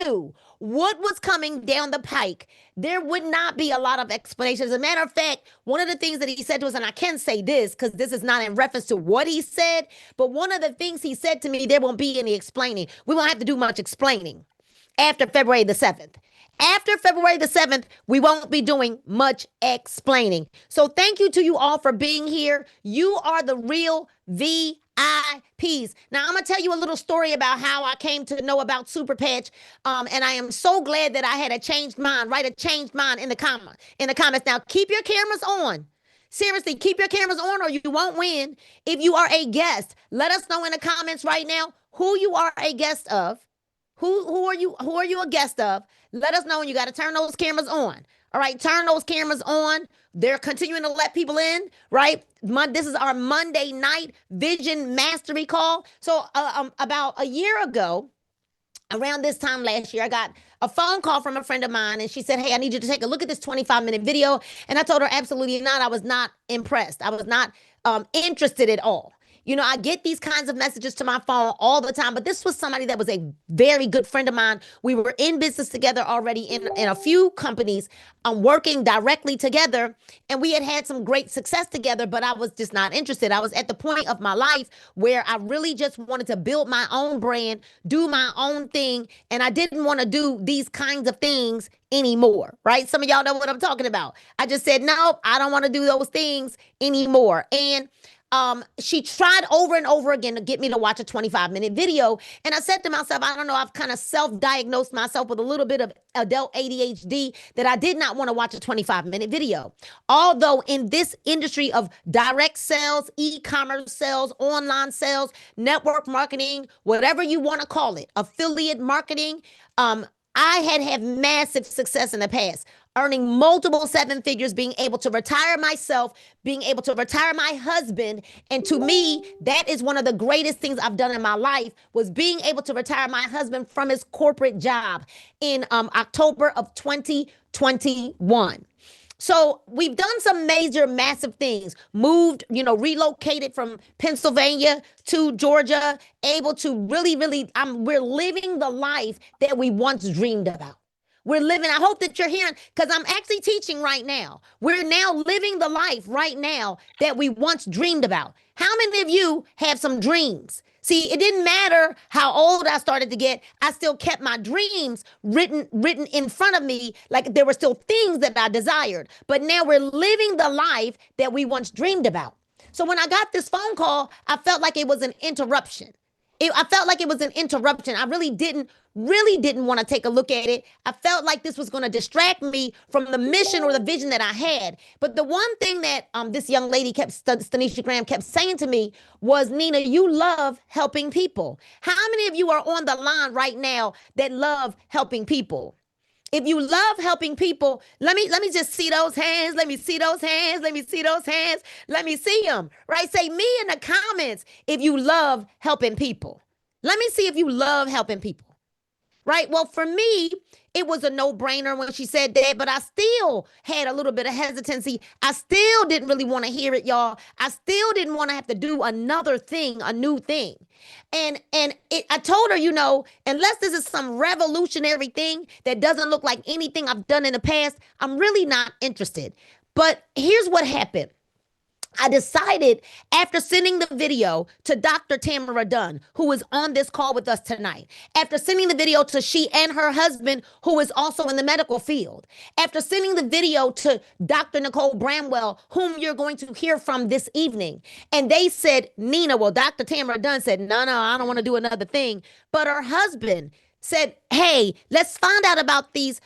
knew what was coming down the pike, there would not be a lot of explanations. As a matter of fact, one of the things that he said to us, and I can say this because this is not in reference to what he said, but one of the things he said to me, there won't be any explaining. We won't have to do much explaining after February the 7th. After February the 7th, we won't be doing much explaining. So thank you to you all for being here. You are the real VIPs. Now, I'm going to tell you a little story about how I came to know about Super Patch. And I am so glad that I had a changed mind, right? A changed mind in the comments. Now, keep your cameras on. Seriously, keep your cameras on or you won't win. If you are a guest, let us know in the comments right now who you are a guest of. Who are you a guest of? Let us know, and you got to turn those cameras on. All right, turn those cameras on. They're continuing to let people in, right? This is our Monday night vision mastery call. So about a year ago, around this time last year, I got a phone call from a friend of mine, and she said, hey, I need you to take a look at this 25-minute video. And I told her, absolutely not. I was not impressed. I was not interested at all. You know, I get these kinds of messages to my phone all the time, but this was somebody that was a very good friend of mine. We were in business together already in a few companies, working directly together, and we had some great success together, but I was just not interested. I was at the point of my life where I really just wanted to build my own brand, do my own thing, and I didn't want to do these kinds of things anymore, right? Some of y'all know what I'm talking about. I just said, no, I don't want to do those things anymore. And she tried over and over again to get me to watch a 25-minute video. And I said to myself, I don't know, I've kind of self-diagnosed myself with a little bit of adult ADHD that I did not want to watch a 25-minute video. Although in this industry of direct sales, e-commerce sales, online sales, network marketing, whatever you want to call it, affiliate marketing, I had massive success in the past, earning multiple seven figures, being able to retire myself, being able to retire my husband. And to me, that is one of the greatest things I've done in my life, was being able to retire my husband from his corporate job in October of 2021. So we've done some major, massive things, moved, relocated from Pennsylvania to Georgia, able to really, we're living the life that we once dreamed about. We're living, I hope that you're hearing, because I'm actually teaching right now. We're now living the life right now that we once dreamed about. How many of you have some dreams? See, it didn't matter how old I started to get. I still kept my dreams written in front of me, like there were still things that I desired. But now we're living the life that we once dreamed about. So when I got this phone call, I felt like it was an interruption. I felt like it was an interruption. I really didn't want to take a look at it. I felt like this was going to distract me from the mission or the vision that I had. But the one thing that this young lady Stanisha Graham kept saying to me was, Nina, you love helping people. How many of you are on the line right now that love helping people? If you love helping people, let me just see those hands. Let me see those hands. Let me see those hands. Let me see them, right? Say me in the comments if you love helping people. Let me see if you love helping people, right? Well, for me, it was a no-brainer when she said that, but I still had a little bit of hesitancy. I still didn't really want to hear it, y'all. I still didn't want to have to do another thing, a new thing. And I told her, unless this is some revolutionary thing that doesn't look like anything I've done in the past, I'm really not interested. But here's what happened. I decided, after sending the video to Dr. Tamara Dunn, who is on this call with us tonight, after sending the video to she and her husband, who is also in the medical field, after sending the video to Dr. Nicole Bramwell, whom you're going to hear from this evening, and they said, Nina, well, Dr. Tamara Dunn said, no, I don't want to do another thing. But her husband said, hey, let's find out about these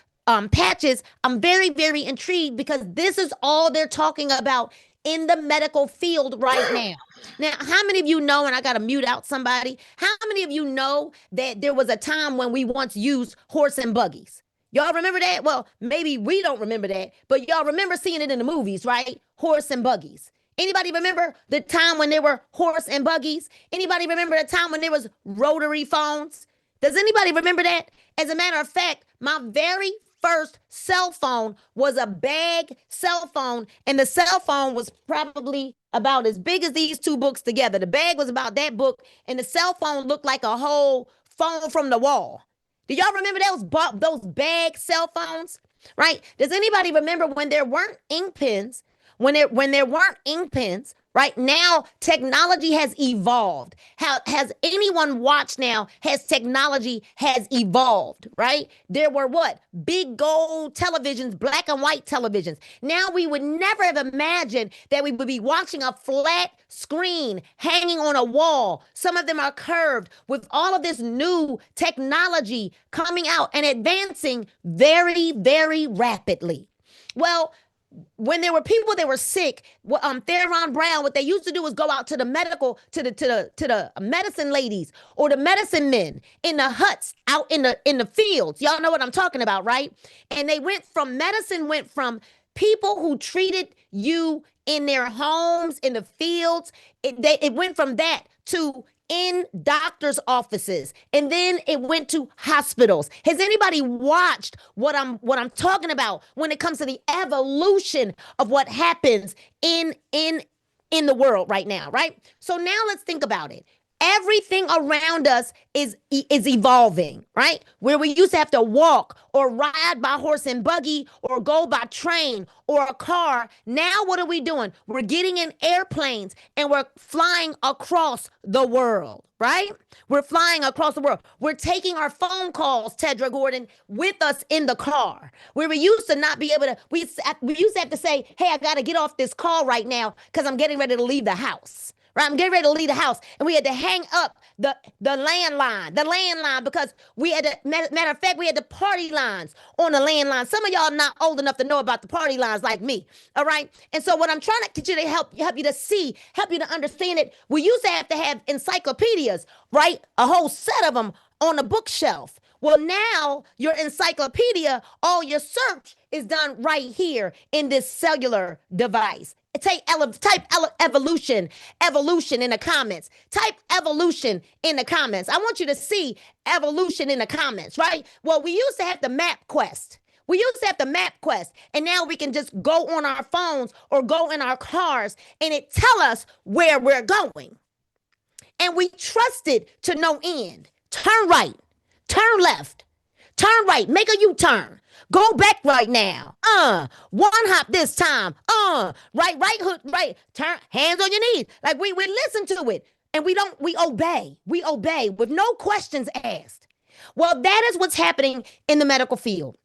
patches. I'm very, very intrigued because this is all they're talking about in the medical field right now. Now, how many of you know, and I got to mute out somebody, how many of you know that there was a time when we once used horse and buggies? Y'all remember that? Well, maybe we don't remember that, but y'all remember seeing it in the movies, right? Horse and buggies. Anybody remember the time when there were horse and buggies? Anybody remember the time when there was rotary phones? Does anybody remember that? As a matter of fact, my very first cell phone was a bag cell phone, and the cell phone was probably about as big as these two books together. The bag was about that book, and the cell phone looked like a whole phone from the wall. Do y'all remember those bag cell phones? Right? Does anybody remember when there weren't ink pens? When there weren't ink pens, right? Now technology has evolved. How has anyone watched now? Has technology has evolved, right? There were what? Big gold televisions, black and white televisions. Now we would never have imagined that we would be watching a flat screen hanging on a wall. Some of them are curved with all of this new technology coming out and advancing very, very rapidly. Well, when there were people that were sick, Theron Brown, what they used to do was go out to the medical, to the medicine ladies or the medicine men in the huts out in the fields. Y'all know what I'm talking about, right? And they went from people who treated you in their homes, in the fields. It went from that to in doctors' offices, and then it went to hospitals. Has anybody watched what I'm talking about when it comes to the evolution of what happens in the world right now, right? So now let's think about it. Everything around us is evolving, right? Where we used to have to walk or ride by horse and buggy or go by train or a car. Now what are we doing? We're getting in airplanes and we're flying across the world, right? We're flying across the world. We're taking our phone calls, Tedra Gordon, with us in the car. Where we used to not be able to, we used to have to say, hey, I got to get off this call right now because I'm getting ready to leave the house. Right, I'm getting ready to leave the house, and we had to hang up the landline, because we had to. Matter of fact, we had the party lines on the landline. Some of y'all not old enough to know about the party lines like me. All right, and so what I'm trying to get you to help you to see, help you to understand it. We used to have encyclopedias, right? A whole set of them on the bookshelf. Well, now your encyclopedia, all your search is done right here in this cellular device. Type evolution in the comments. Type evolution in the comments. I want you to see evolution in the comments, right? Well, we used to have the MapQuest. And now we can just go on our phones or go in our cars and it tell us where we're going. And we trust it to no end. Turn right, turn left, turn right, make a U-turn. Go back right now. One hop this time. Right hook, right. Turn, hands on your knees. Like we listen to it and we obey. We obey with no questions asked. Well, that is what's happening in the medical field.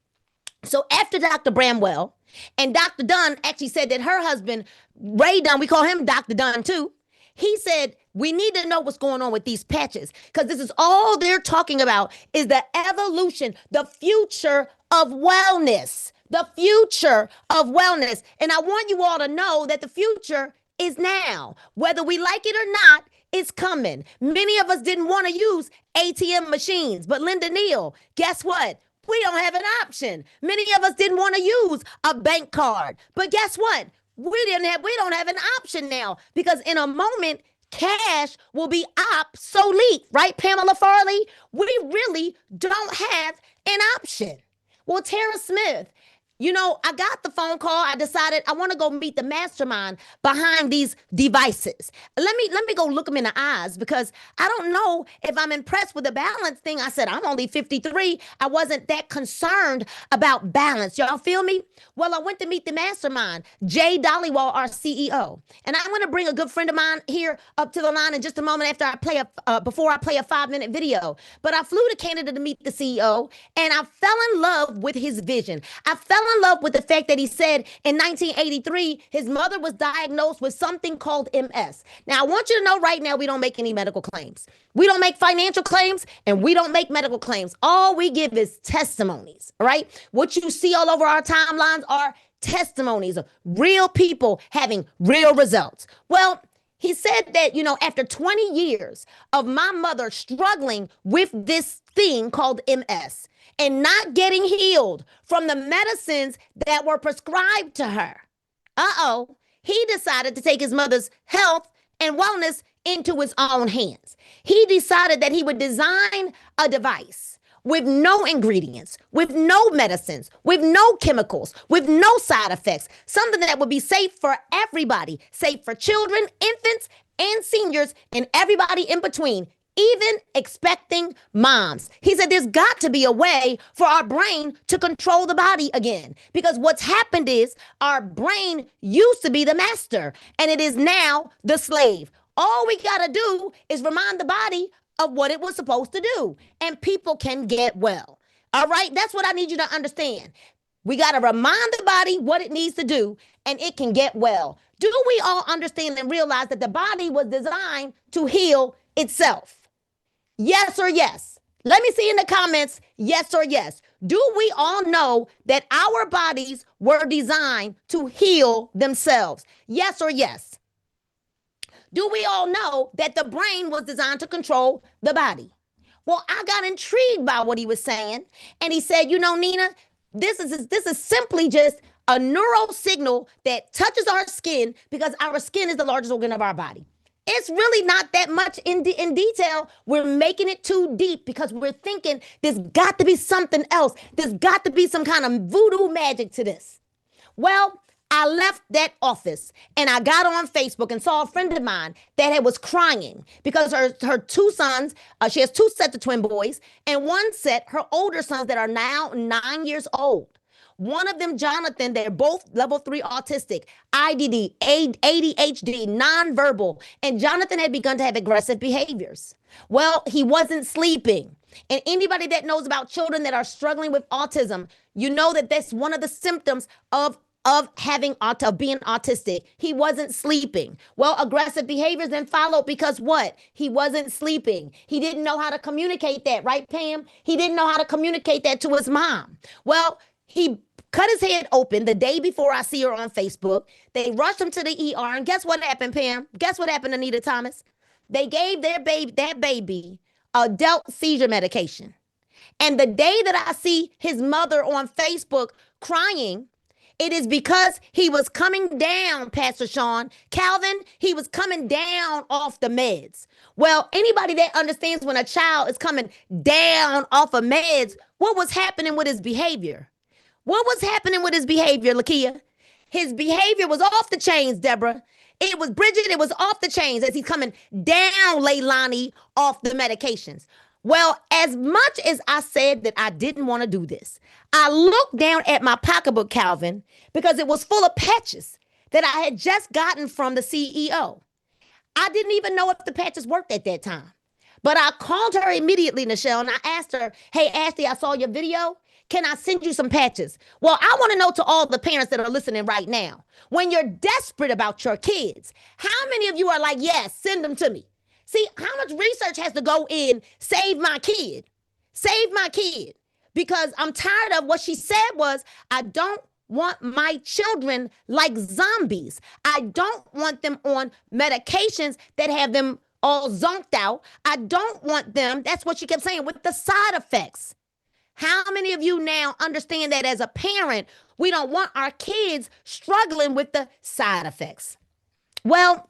So after Dr. Bramwell and Dr. Dunn actually said that her husband, Ray Dunn, we call him Dr. Dunn too. He said, we need to know what's going on with these patches because this is all they're talking about is the evolution, the future of wellness, the future of wellness. And I want you all to know that the future is now. Whether we like it or not, it's coming. Many of us didn't want to use ATM machines, but Linda Neal, guess what? We don't have an option. Many of us didn't want to use a bank card, but guess what? We don't have an option now because in a moment, cash will be obsolete, right, Pamela Farley? We really don't have an option. Well, Tara Smith, I got the phone call. I decided I want to go meet the mastermind behind these devices. Let me go look them in the eyes because I don't know if I'm impressed with the balance thing. I said, I'm only 53. I wasn't that concerned about balance. Y'all feel me? Well, I went to meet the mastermind, Jay Dollywall, our CEO. And I'm going to bring a good friend of mine here up to the line in just a moment after before I play a 5-minute video. But I flew to Canada to meet the CEO and I fell in love with his vision. I fell in love with the fact that he said in 1983, his mother was diagnosed with something called MS. Now, I want you to know right now, we don't make any medical claims. We don't make financial claims and we don't make medical claims. All we give is testimonies, all right? What you see all over our timelines are testimonies of real people having real results. Well, he said that, after 20 years of my mother struggling with this thing called MS, and not getting healed from the medicines that were prescribed to her. He decided to take his mother's health and wellness into his own hands. He decided that he would design a device with no ingredients, with no medicines, with no chemicals, with no side effects, something that would be safe for everybody, safe for children, infants, and seniors, and everybody in between. even expecting moms. He said there's got to be a way for our brain to control the body again. Because what's happened is our brain used to be the master and it is now the slave. All we got to do is remind the body of what it was supposed to do, and people can get well. All right? That's what I need you to understand. We got to remind the body what it needs to do, and it can get well. Do we all understand and realize that the body was designed to heal itself? Yes or yes? Let me see in the comments, yes or yes. Do we all know that our bodies were designed to heal themselves? Yes or yes? Do we all know that the brain was designed to control the body? Well, I got intrigued by what he was saying. And he said, you know, Nina, this is simply just a neural signal that touches our skin because our skin is the largest organ of our body. It's really not that much in detail. We're making it too deep because we're thinking there's got to be something else. There's got to be some kind of voodoo magic to this. Well, I left that office and I got on Facebook and saw a friend of mine that was crying because her two sons, she has two sets of twin boys, and one set, her older sons that are now 9 years old. One of them, Jonathan, they're both level 3 autistic, IDD, ADHD, nonverbal, and Jonathan had begun to have aggressive behaviors. Well, he wasn't sleeping. And anybody that knows about children that are struggling with autism, you know that that's one of the symptoms of being autistic. He wasn't sleeping. Well, aggressive behaviors then followed because what? He wasn't sleeping. He didn't know how to communicate that, right, Pam? He didn't know how to communicate that to his mom. Well, he cut his head open the day before I see her on Facebook. They rushed him to the ER, and guess what happened, Pam? Guess what happened, Anita Thomas? They gave that baby adult seizure medication. And the day that I see his mother on Facebook crying, it is because he was coming down, Pastor Sean. Calvin, he was coming down off the meds. Well, anybody that understands when a child is coming down off of meds, what was happening with his behavior? What was happening with his behavior, Lakia? His behavior was off the chains, Deborah. It was Bridget, it was off the chains as he's coming down, Leilani, off the medications. Well, as much as I said that I didn't want to do this, I looked down at my pocketbook, Calvin, because it was full of patches that I had just gotten from the CEO. I didn't even know if the patches worked at that time. But I called her immediately, Nichelle, and I asked her, hey, Ashley, I saw your video. Can I send you some patches? Well, I want to know to all the parents that are listening right now, when you're desperate about your kids, how many of you are like, yes, send them to me? See, how much research has to go in, save my kid, because I'm tired of what she said was, I don't want my children like zombies. I don't want them on medications that have them all zonked out. I don't want them, that's what she kept saying, with the side effects. How many of you now understand that as a parent, we don't want our kids struggling with the side effects? Well,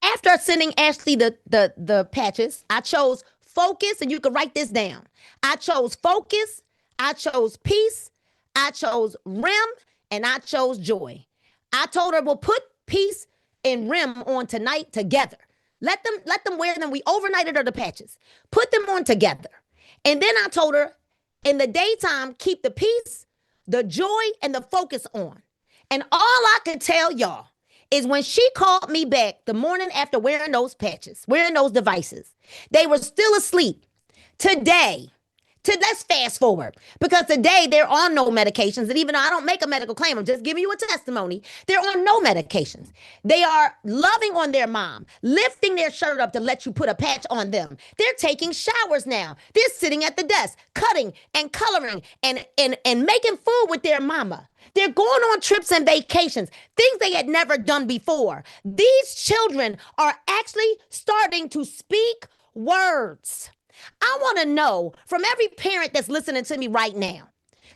after sending Ashley the patches, I chose focus, and you can write this down. I chose focus, I chose peace, I chose REM, and I chose joy. I told her, we'll put peace and REM on tonight together. Let them wear them. We overnighted her the patches. Put them on together. And then I told her, in the daytime, keep the peace, the joy, and the focus on. And all I can tell y'all is when she called me back the morning after wearing those patches, wearing those devices, they were still asleep. Let's fast forward, because today there are no medications. And even though I don't make a medical claim, I'm just giving you a testimony. There are no medications. They are loving on their mom, lifting their shirt up to let you put a patch on them. They're taking showers now. They're sitting at the desk, cutting and coloring and making food with their mama. They're going on trips and vacations, things they had never done before. These children are actually starting to speak words. I want to know from every parent that's listening to me right now,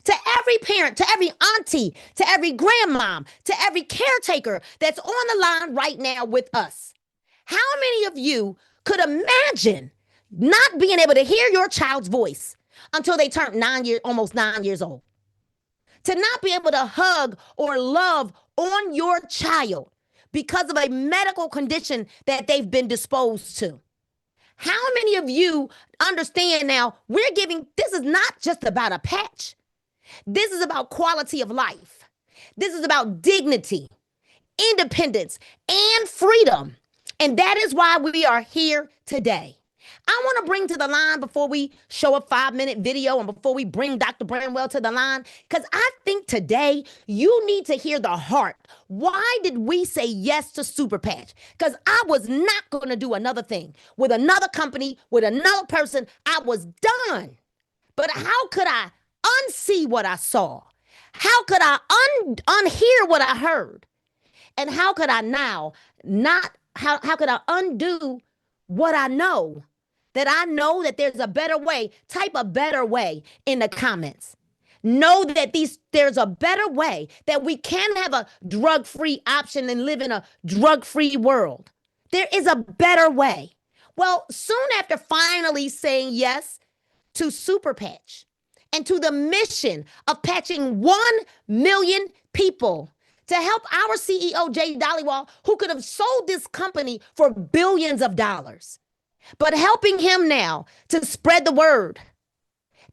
to every parent, to every auntie, to every grandmom, to every caretaker that's on the line right now with us. How many of you could imagine not being able to hear your child's voice until they turn almost 9 years old? To not be able to hug or love on your child because of a medical condition that they've been disposed to. How many of you understand now? This is not just about a patch. This is about quality of life. This is about dignity, independence, and freedom. And that is why we are here today. I want to bring to the line before we show a 5-minute video and before we bring Dr. Bramwell to the line, because I think today you need to hear the heart. Why did we say yes to Super Patch? Because I was not going to do another thing with another company, with another person. I was done. But how could I unsee what I saw? How could I unhear what I heard? And how could I now how could I undo what I know? That I know that there's a better way. Type a better way in the comments. Know that there's a better way, that we can have a drug-free option and live in a drug-free world. There is a better way. Well, soon after finally saying yes to Super Patch and to the mission of patching 1 million people to help our CEO, Jay Dollywall, who could have sold this company for billions of dollars, but helping him now to spread the word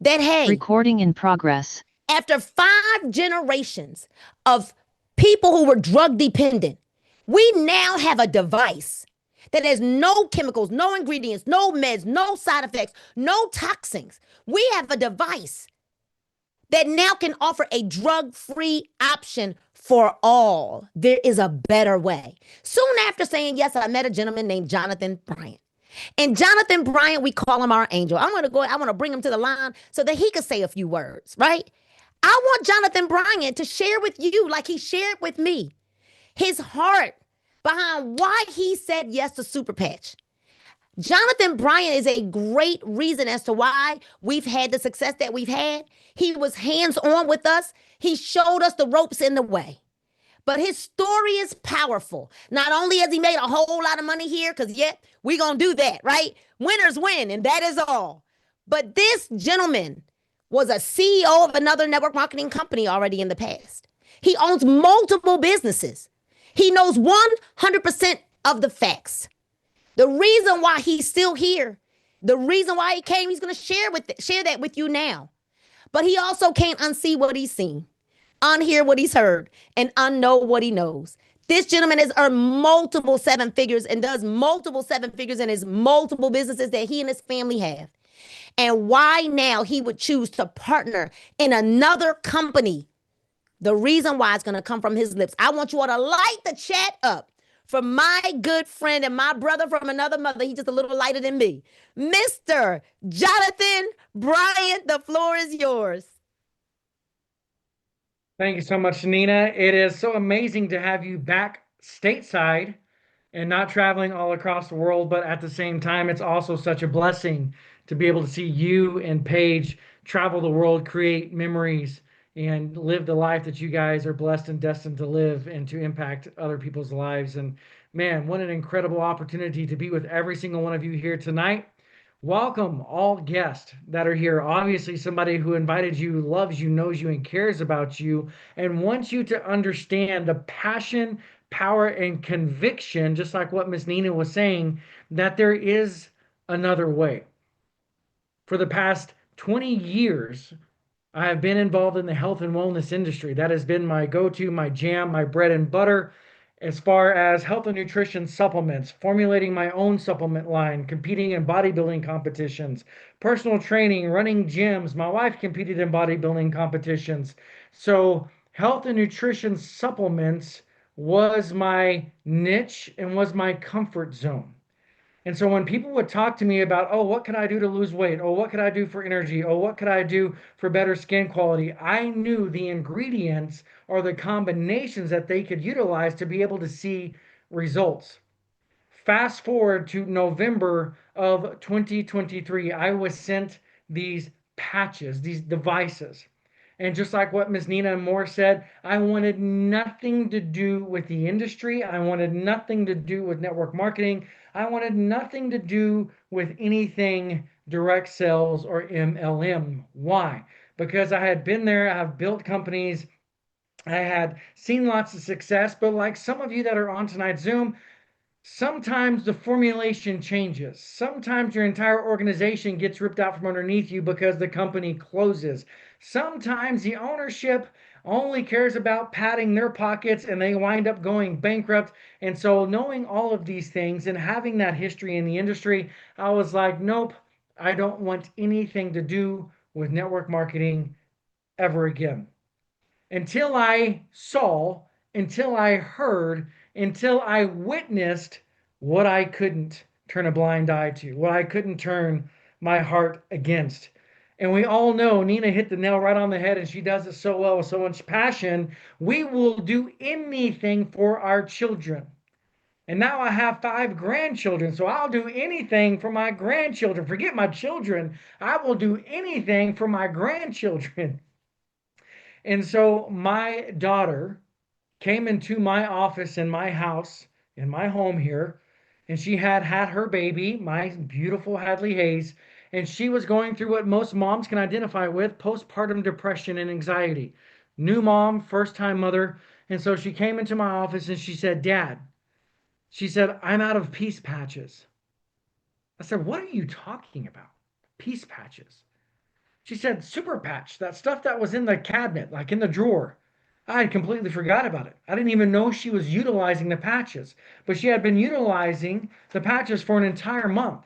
that, hey, recording in progress. After 5 generations of people who were drug dependent, we now have a device that has no chemicals, no ingredients, no meds, no side effects, no toxins. We have a device that now can offer a drug-free option for all. There is a better way. Soon after saying yes, I met a gentleman named Jonathan Bryant. And Jonathan Bryant, we call him our angel. I want to bring him to the line so that he could say a few words, right? I want Jonathan Bryant to share with you, like he shared with me, his heart behind why he said yes to Super Patch. Jonathan Bryant is a great reason as to why we've had the success that we've had. He was hands-on with us. He showed us the ropes in the way. But his story is powerful. Not only has he made a whole lot of money here, because yet we're going to do that, right? Winners win, and that is all. But this gentleman was a CEO of another network marketing company already in the past. He owns multiple businesses. He knows 100% of the facts. The reason why he's still here, the reason why he came, he's going to share that with you now. But he also can't unsee what he's seen, unhear what he's heard, and unknow what he knows. This gentleman has earned multiple 7 figures and does multiple 7 figures in his multiple businesses that he and his family have. And why now he would choose to partner in another company. The reason why it's going to come from his lips. I want you all to light the chat up for my good friend and my brother from another mother. He's just a little lighter than me. Mr. Jonathan Bryant, the floor is yours. Thank you so much, Nina. It is so amazing to have you back stateside and not traveling all across the world, but at the same time, it's also such a blessing to be able to see you and Paige travel the world, create memories, and live the life that you guys are blessed and destined to live and to impact other people's lives. And man, what an incredible opportunity to be with every single one of you here tonight. Welcome all guests that are here. Obviously, somebody who invited you, loves you, knows you, and cares about you, and wants you to understand the passion, power, and conviction, just like what Miss Nina was saying, that there is another way. For the past 20 years, I have been involved in the health and wellness industry. That has been my go-to, my jam, my bread and butter, as far as health and nutrition supplements, formulating my own supplement line, competing in bodybuilding competitions, personal training, running gyms. My wife competed in bodybuilding competitions. So health and nutrition supplements was my niche and was my comfort zone. And so when people would talk to me about, oh, what can I do to lose weight? Oh, what could I do for energy? Oh, what could I do for better skin quality? I knew the ingredients or the combinations that they could utilize to be able to see results. Fast forward to November of 2023, I was sent these patches, these devices. And just like what Ms. Nina Moore said, I wanted nothing to do with the industry. I wanted nothing to do with network marketing. I wanted nothing to do with anything direct sales or MLM. Why? Because I had been there, I've built companies, I had seen lots of success, but like some of you that are on tonight's Zoom, sometimes the formulation changes. Sometimes your entire organization gets ripped out from underneath you because the company closes. Sometimes the ownership only cares about padding their pockets and they wind up going bankrupt. And so, knowing all of these things and having that history in the industry, I was like, nope, I don't want anything to do with network marketing ever again until I saw, until I heard, until I witnessed what I couldn't turn a blind eye to, what I couldn't turn my heart against. And we all know Nina hit the nail right on the head, and she does it so well with so much passion. We will do anything for our children. And now I have 5 grandchildren, so I'll do anything for my grandchildren. Forget my children. I will do anything for my grandchildren. And so my daughter came into my office in my house, in my home here, and she had her baby, my beautiful Hadley Hayes, and she was going through what most moms can identify with, postpartum depression and anxiety. New mom, first time mother. And so she came into my office and she said, Dad, she said, I'm out of peace patches. I said, what are you talking about? Peace patches. She said, Super Patch, that stuff that was in the cabinet, like in the drawer. I had completely forgot about it. I didn't even know she was utilizing the patches, but she had been utilizing the patches for an entire month.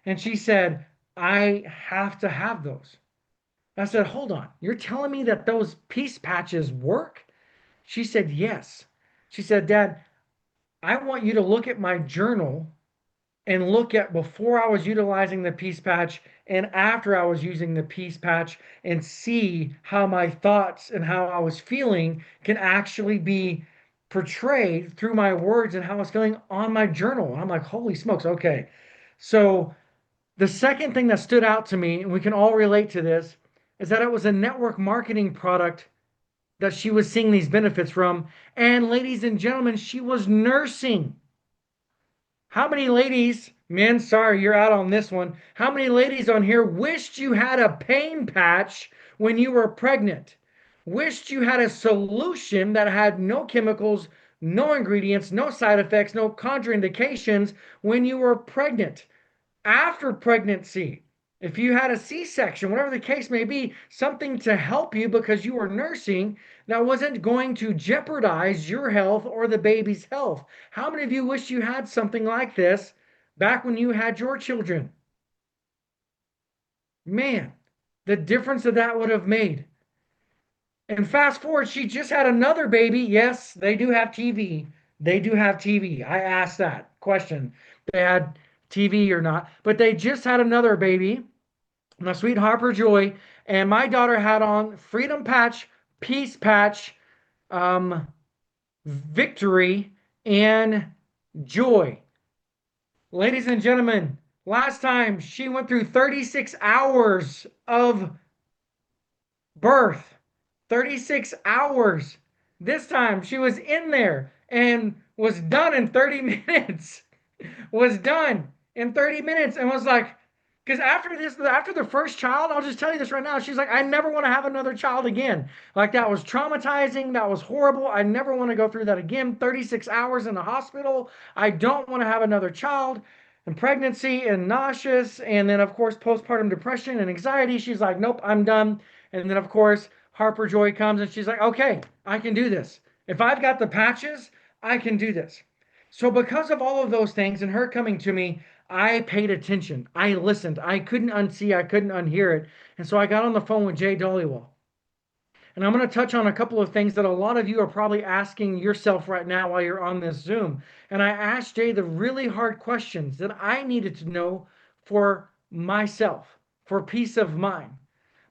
And she said, I have to have those. I said, hold on, you're telling me that those peace patches work? She said, yes. She said, Dad, I want you to look at my journal and look at before I was utilizing the peace patch and after I was using the peace patch and see how my thoughts and how I was feeling can actually be portrayed through my words and how I was feeling on my journal. And I'm like, holy smokes, okay. So the second thing that stood out to me, and we can all relate to this, is that it was a network marketing product that she was seeing these benefits from. And ladies and gentlemen, she was nursing. How many ladies, men, sorry, you're out on this one. How many ladies on here wished you had a pain patch when you were pregnant? Wished you had a solution that had no chemicals, no ingredients, no side effects, no contraindications when you were pregnant? After pregnancy, if you had a C-section, whatever the case may be, something to help you because you were nursing that wasn't going to jeopardize your health or the baby's health. How many of you wish you had something like this back when you had your children? Man, the difference that that would have made. And fast forward, she just had another baby. Yes, they do have TV. They do have TV. I asked that question. They had TV or not, but they just had another baby, my sweet Harper Joy, and my daughter had on Freedom Patch, Peace Patch, Victory, and Joy. Ladies and gentlemen, last time she went through 36 hours of birth. 36 hours. This time she was in there and was done in 30 minutes. Was done in 30 minutes and was like, because after this, after the first child, I'll just tell you this right now. She's like, I never want to have another child again. Like, that was traumatizing. That was horrible. I never want to go through that again. 36 hours in the hospital. I don't want to have another child. And pregnancy and nauseous. And then, of course, postpartum depression and anxiety. She's like, nope, I'm done. And then, of course, Harper Joy comes and she's like, okay, I can do this. If I've got the patches, I can do this. So because of all of those things and her coming to me, I paid attention. I listened. I couldn't unsee. I couldn't unhear it. And so I got on the phone with Jay Dollywall. And I'm going to touch on a couple of things that a lot of you are probably asking yourself right now while you're on this Zoom. And I asked Jay the really hard questions that I needed to know for myself, for peace of mind.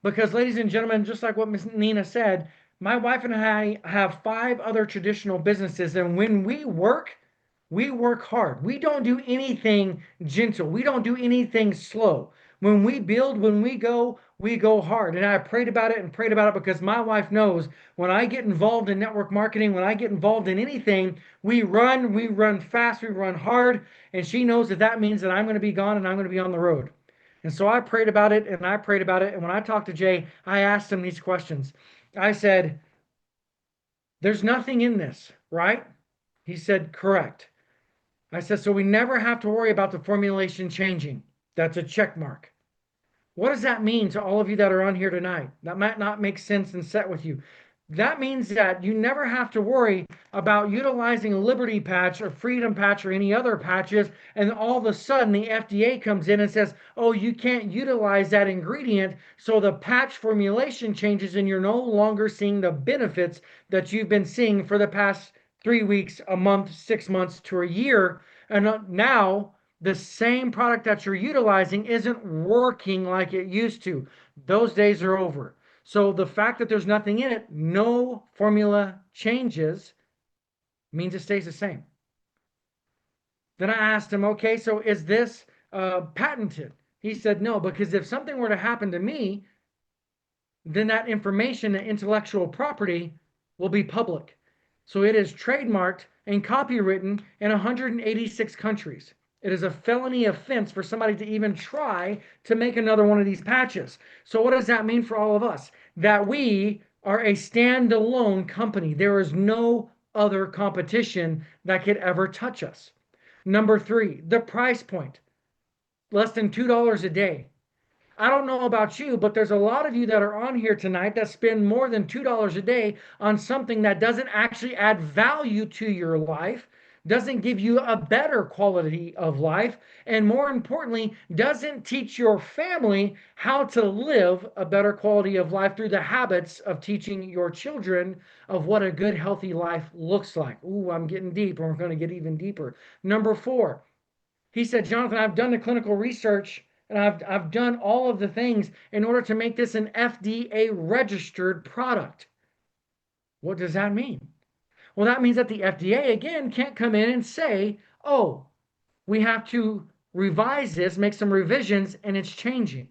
Because, ladies and gentlemen, just like what Miss Nina said, my wife and I have 5 other traditional businesses. And when we work hard. We don't do anything gentle. We don't do anything slow. When we build, when we go hard. And I prayed about it and prayed about it because my wife knows when I get involved in network marketing, when I get involved in anything, we run fast, we run hard. And she knows that that means that I'm going to be gone and I'm going to be on the road. And so I prayed about it and I prayed about it. And when I talked to Jay, I asked him these questions. I said, there's nothing in this, right? He said, correct. I said, so we never have to worry about the formulation changing. That's a check mark. What does that mean to all of you that are on here tonight? That might not make sense and set with you. That means that you never have to worry about utilizing a Liberty patch or Freedom patch or any other patches, and all of a sudden the FDA comes in and says, oh, you can't utilize that ingredient, so the patch formulation changes and you're no longer seeing the benefits that you've been seeing for the past 3 weeks, a month, 6 months to a year. And now the same product that you're utilizing isn't working like it used to. Those days are over. So the fact that there's nothing in it, no formula changes, means it stays the same. Then I asked him, okay, so is this patented? He said no, because if something were to happen to me, then that information, the intellectual property, will be public. So it is trademarked and copywritten in 186 countries. It is a felony offense for somebody to even try to make another one of these patches. So what does that mean for all of us? That we are a standalone company. There is no other competition that could ever touch us. Number 3, the price point. Less than $2 a day. I don't know about you, but there's a lot of you that are on here tonight that spend more than $2 a day on something that doesn't actually add value to your life, doesn't give you a better quality of life, and more importantly, doesn't teach your family how to live a better quality of life through the habits of teaching your children of what a good, healthy life looks like. Ooh, I'm getting deep, and we're going to get even deeper. Number 4, he said, Jonathan, I've done the clinical research, and I've done all of the things in order to make this an FDA registered product. What does that mean? Well, that means that the FDA, again, can't come in and say, oh, we have to revise this, make some revisions, and it's changing.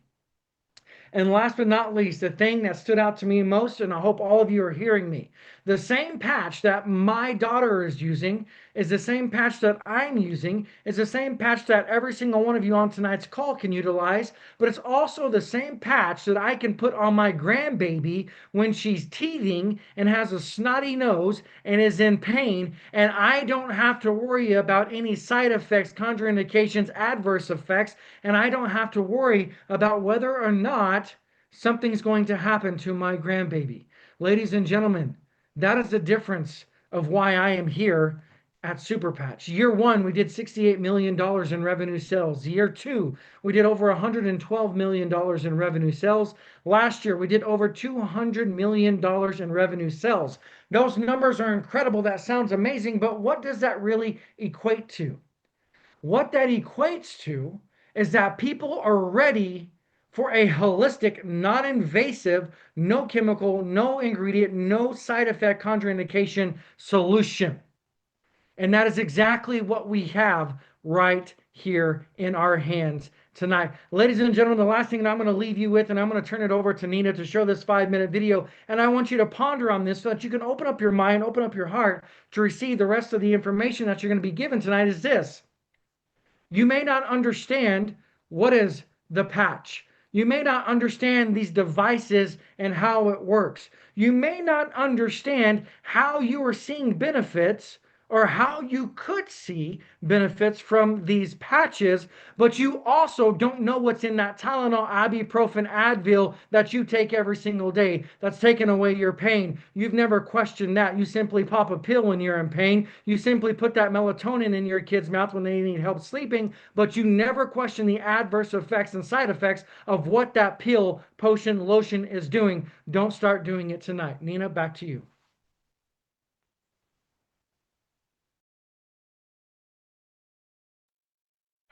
And last but not least, the thing that stood out to me most, and I hope all of you are hearing me, the same patch that my daughter is using is the same patch that I'm using, is the same patch that every single one of you on tonight's call can utilize, but it's also the same patch that I can put on my grandbaby when she's teething and has a snotty nose and is in pain, and I don't have to worry about any side effects, contraindications, adverse effects, and I don't have to worry about whether or not something's going to happen to my grandbaby. Ladies and gentlemen, that is the difference of why I am here at Super Patch. Year 1, we did $68 million in revenue sales. Year 2, we did over $112 million in revenue sales. Last year, we did over $200 million in revenue sales. Those numbers are incredible. That sounds amazing, but what does that really equate to? What that equates to is that people are ready for a holistic, non-invasive, no chemical, no ingredient, no side effect contraindication solution. And that is exactly what we have right here in our hands tonight. Ladies and gentlemen, the last thing that I'm going to leave you with, and I'm going to turn it over to Nina to show this 5-minute video, and I want you to ponder on this so that you can open up your mind, open up your heart to receive the rest of the information that you're going to be given tonight is this. You may not understand what is the patch. You may not understand these devices and how it works. You may not understand how you are seeing benefits or how you could see benefits from these patches, but you also don't know what's in that Tylenol, ibuprofen, Advil that you take every single day that's taking away your pain. You've never questioned that. You simply pop a pill when you're in pain. You simply put that melatonin in your kid's mouth when they need help sleeping, but you never question the adverse effects and side effects of what that pill, potion, lotion is doing. Don't start doing it tonight. Nina, back to you.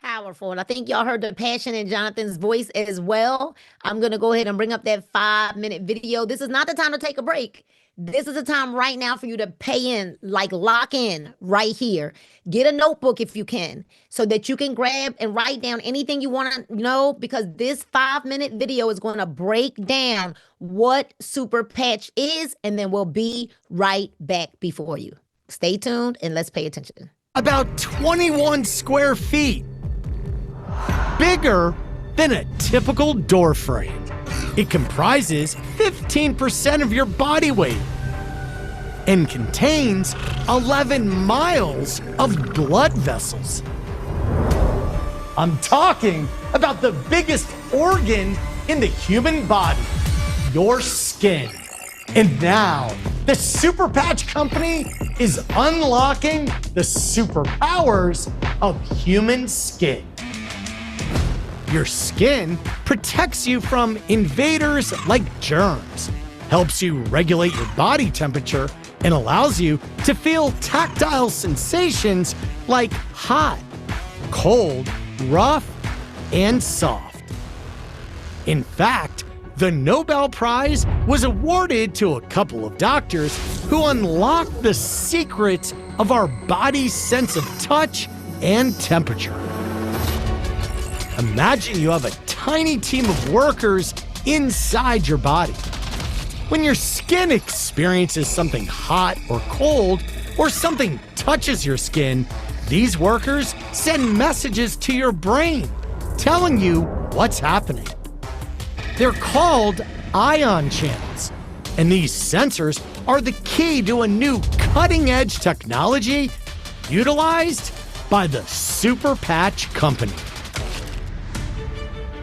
Powerful. And I think y'all heard the passion in Jonathan's voice as well. I'm going to go ahead and bring up that 5-minute video. This is not the time to take a break. This is the time right now for you to pay in, like lock in right here. Get a notebook if you can, so that you can grab and write down anything you want to know, because this 5-minute video is going to break down what Super Patch is, and then we'll be right back before you. Stay tuned and let's pay attention. About 21 square feet. Bigger than a typical door frame. It comprises 15% of your body weight. and contains 11 miles of blood vessels. I'm talking about the biggest organ in the human body, your skin. And now, the Super Patch Company is unlocking the superpowers of human skin. Your skin protects you from invaders like germs, helps you regulate your body temperature, and allows you to feel tactile sensations like hot, cold, rough, and soft. In fact, the Nobel Prize was awarded to a couple of doctors who unlocked the secrets of our body's sense of touch and temperature. Imagine you have a tiny team of workers inside your body. When your skin experiences something hot or cold, or something touches your skin, these workers send messages to your brain telling you what's happening. They're called ion channels, and these sensors are the key to a new cutting-edge technology utilized by the Super Patch Company.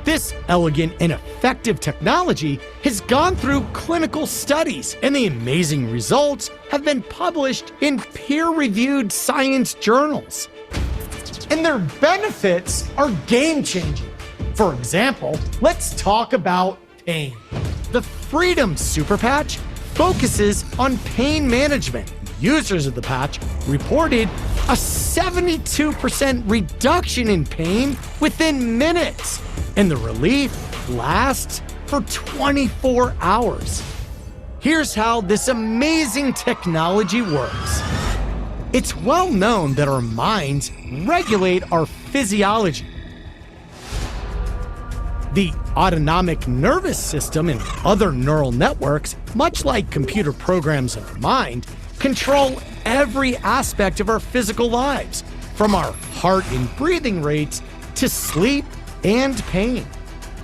This elegant and effective technology has gone through clinical studies, and the amazing results have been published in peer-reviewed science journals. And their benefits are game-changing. For example, let's talk about pain. The Freedom Super Patch focuses on pain management. Users of the patch reported a 72% reduction in pain within minutes, and the relief lasts for 24 hours. Here's how this amazing technology works. It's well known that our minds regulate our physiology. The autonomic nervous system and other neural networks, much like computer programs in our mind, control every aspect of our physical lives, from our heart and breathing rates to sleep and pain.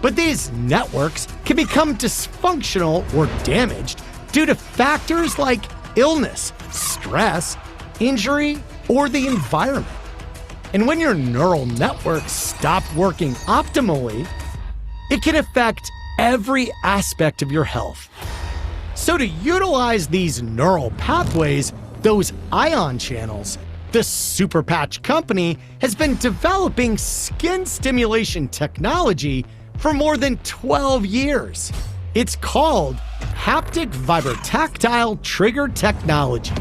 But these networks can become dysfunctional or damaged due to factors like illness, stress, injury, or the environment. And when your neural networks stop working optimally, it can affect every aspect of your health. So to utilize these neural pathways, those ion channels, the Super Patch Company has been developing skin stimulation technology for more than 12 years. It's called Haptic Vibrotactile Trigger Technology,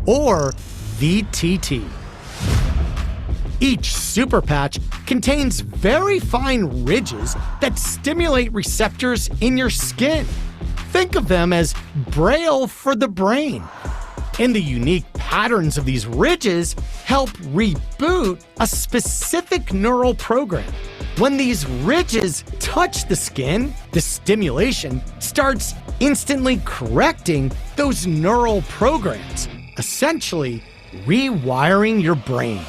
or VTT. Each Super Patch contains very fine ridges that stimulate receptors in your skin. Think of them as Braille for the brain. And the unique patterns of these ridges help reboot a specific neural program. When these ridges touch the skin, the stimulation starts instantly correcting those neural programs, essentially rewiring your brain.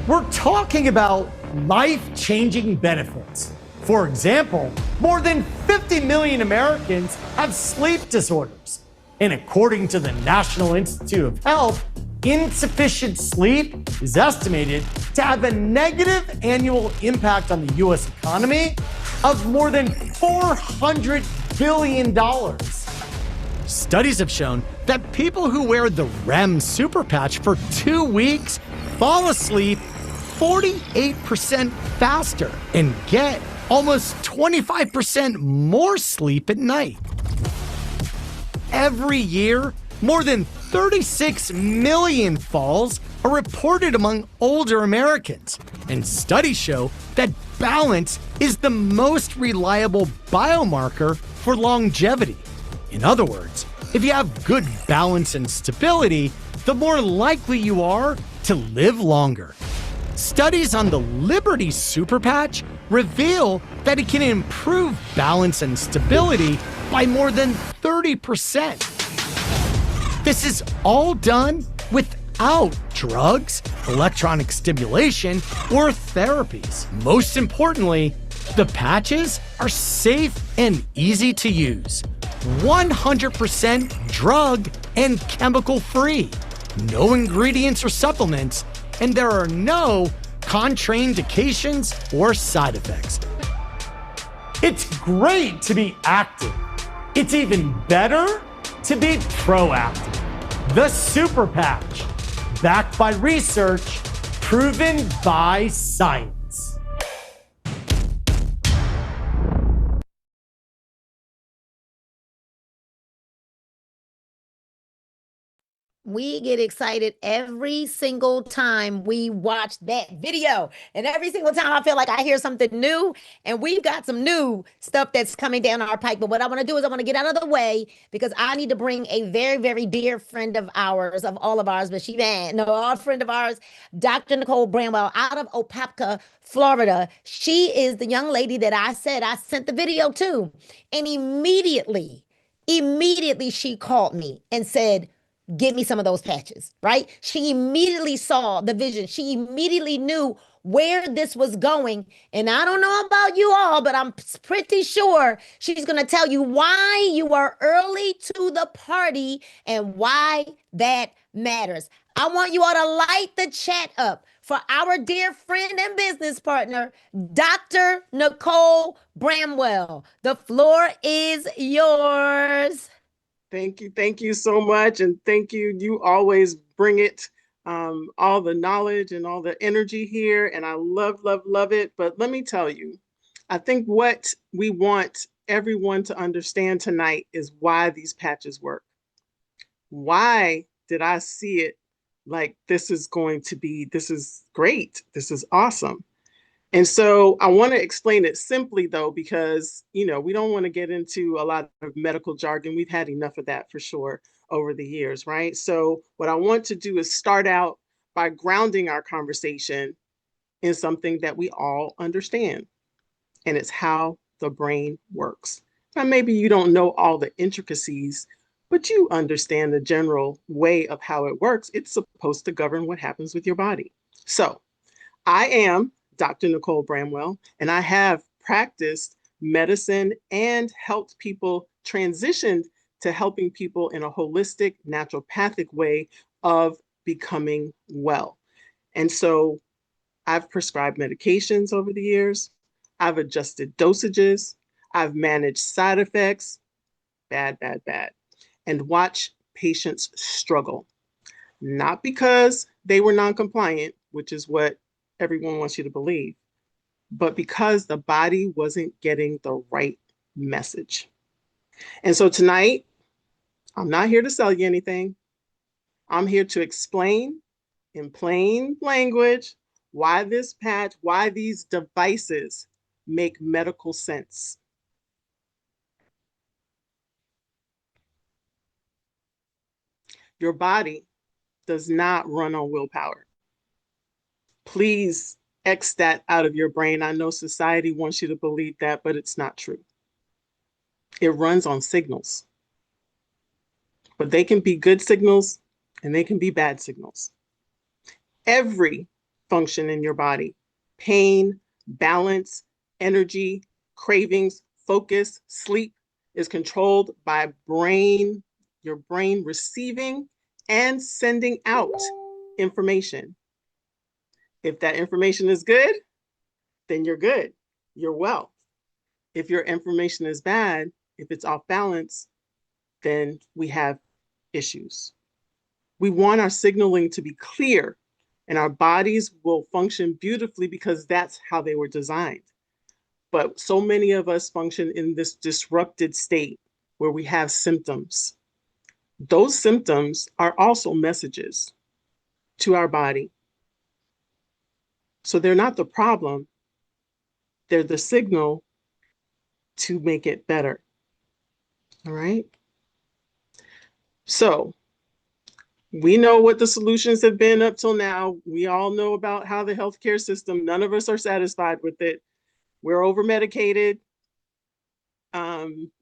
We're talking about life-changing benefits. For example, more than 50 million Americans have sleep disorders. And according to the National Institute of Health, insufficient sleep is estimated to have a negative annual impact on the US economy of more than $400 billion. Studies have shown that people who wear the REM Super Patch for 2 weeks fall asleep 48% faster and get almost 25% more sleep at night. Every year, more than 36 million falls are reported among older Americans, and studies show that balance is the most reliable biomarker for longevity. In other words, if you have good balance and stability, the more likely you are to live longer. Studies on the Liberty Super Patch reveal that it can improve balance and stability by more than 30%. This is all done without drugs, electronic stimulation, or therapies. Most importantly, the patches are safe and easy to use. 100% drug and chemical free, no ingredients or supplements, and there are no contraindications or side effects. It's great to be active. It's even better to be proactive. The Super Patch, backed by research, proven by science. We get excited every single time we watch that video. And every single time I feel like I hear something new, and we've got some new stuff that's coming down our pike. But what I want to do is I want to get out of the way because I need to bring a very, very dear friend of ours, of all of ours, but our friend of ours, Dr. Nicole Bramwell out of Opelika, Florida. She is the young lady that I said I sent the video to. And immediately she called me and said, give me some of those patches, right? She immediately saw the vision. She immediately knew where this was going. And I don't know about you all, but I'm pretty sure she's going to tell you why you are early to the party and why that matters. I want you all to light the chat up for our dear friend and business partner, Dr. Nicole Bramwell. The floor is yours. Thank you. Thank you so much. And thank you. You always bring it, all the knowledge and all the energy here. And I love, love, love it. But let me tell you, I think what we want everyone to understand tonight is why these patches work. Why did I see it like this is great. This is awesome. And so I want to explain it simply, though, because, we don't want to get into a lot of medical jargon. We've had enough of that for sure over the years, right? So what I want to do is start out by grounding our conversation in something that we all understand, and it's how the brain works. Now, maybe you don't know all the intricacies, but you understand the general way of how it works. It's supposed to govern what happens with your body. So I am Dr. Nicole Bramwell, and I have practiced medicine and helped people transition to helping people in a holistic, naturopathic way of becoming well. And so I've prescribed medications over the years. I've adjusted dosages. I've managed side effects, bad, and watch patients struggle. Not because they were non-compliant, which is what everyone wants you to believe, but because the body wasn't getting the right message. And so tonight, I'm not here to sell you anything. I'm here to explain in plain language why this patch, why these devices make medical sense. Your body does not run on willpower. Please X that out of your brain. I know society wants you to believe that, but it's not true. It runs on signals. But they can be good signals and they can be bad signals. Every function in your body, pain, balance, energy, cravings, focus, sleep, is controlled by your brain receiving and sending out information. If that information is good, then you're good. You're well. If your information is bad, if it's off balance, then we have issues. We want our signaling to be clear, and our bodies will function beautifully because that's how they were designed. But so many of us function in this disrupted state where we have symptoms. Those symptoms are also messages to our body. So they're not the problem, they're the signal to make it better. All right? So we know what the solutions have been up till now. We all know about how the healthcare system, none of us are satisfied with it. We're over-medicated.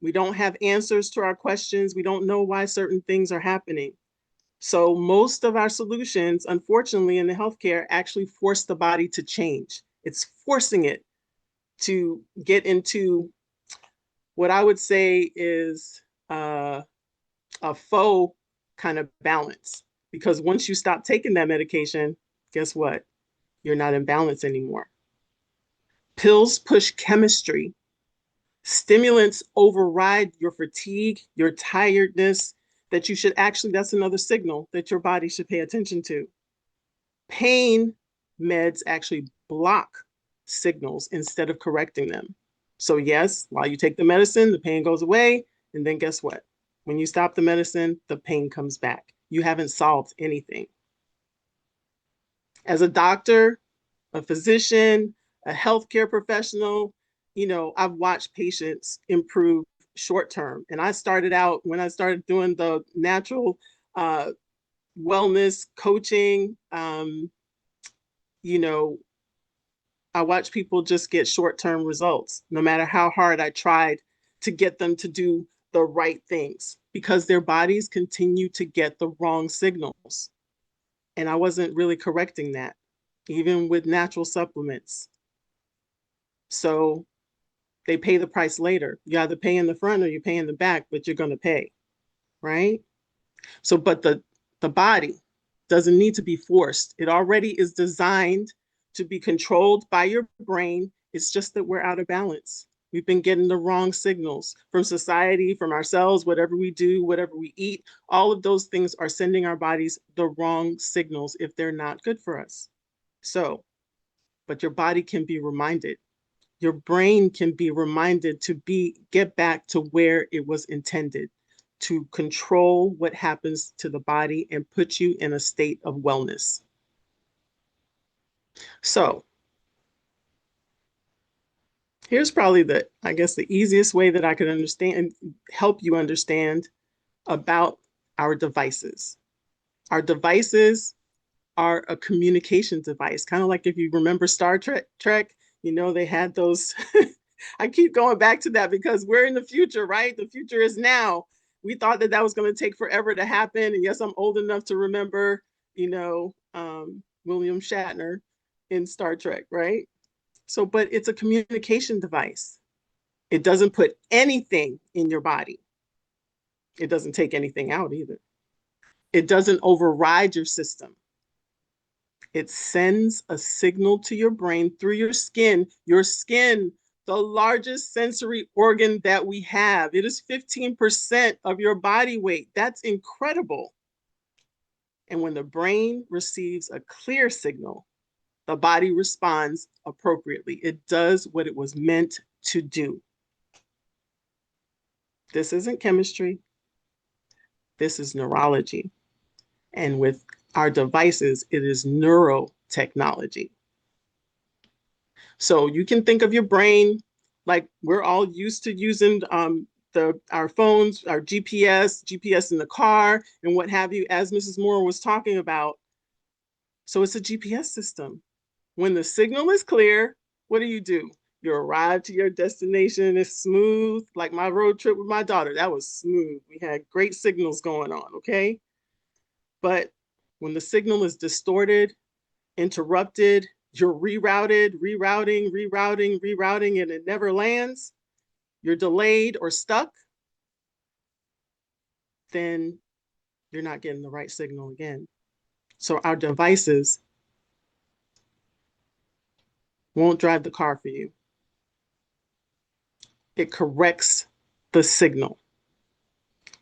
We don't have answers to our questions. We don't know why certain things are happening. So most of our solutions, unfortunately, in the healthcare actually force the body to change. It's forcing it to get into what I would say is a faux kind of balance, because once you stop taking that medication, guess what? You're not in balance anymore. Pills push chemistry. Stimulants override your fatigue, your tiredness, that you should actually, that's another signal that your body should pay attention to. Pain meds actually block signals instead of correcting them. So yes, while you take the medicine, the pain goes away. And then guess what? When you stop the medicine, the pain comes back. You haven't solved anything. As a doctor, a physician, a healthcare professional, you know, I've watched patients improve short term. And I started out when I started doing the natural wellness coaching, you know, I watched people just get short term results, no matter how hard I tried to get them to do the right things, because their bodies continue to get the wrong signals. And I wasn't really correcting that, even with natural supplements. So they pay the price later. You either pay in the front or you pay in the back, but you're going to pay, right? So, but the body doesn't need to be forced. It already is designed to be controlled by your brain. It's just that we're out of balance. We've been getting the wrong signals from society, from ourselves, whatever we do, whatever we eat. All of those things are sending our bodies the wrong signals if they're not good for us. So, but your body can be reminded. Your brain can be reminded to get back to where it was intended, to control what happens to the body and put you in a state of wellness. So here's probably I guess the easiest way that I could understand and help you understand about our devices. Our devices are a communication device, kind of like if you remember Star Trek, you know, they had those. I keep going back to that because we're in the future, right? The future is now. We thought that was going to take forever to happen. And yes, I'm old enough to remember, you know, William Shatner in Star Trek, right? So, but it's a communication device. It doesn't put anything in your body. It doesn't take anything out either. It doesn't override your system. It sends a signal to your brain through your skin. Your skin, the largest sensory organ that we have. It is 15% of your body weight. That's incredible. And when the brain receives a clear signal, the body responds appropriately. It does what it was meant to do. This isn't chemistry. This is neurology. And with our devices, it is neurotechnology. So you can think of your brain like we're all used to using our phones, our GPS in the car, and what have you, as Mrs. Moore was talking about. So it's a GPS system. When the signal is clear, what do? You arrive to your destination. It's smooth, like my road trip with my daughter. That was smooth. We had great signals going on, okay? But when the signal is distorted, interrupted, you're rerouting, and it never lands, you're delayed or stuck, then you're not getting the right signal again. So our devices won't drive the car for you. It corrects the signal.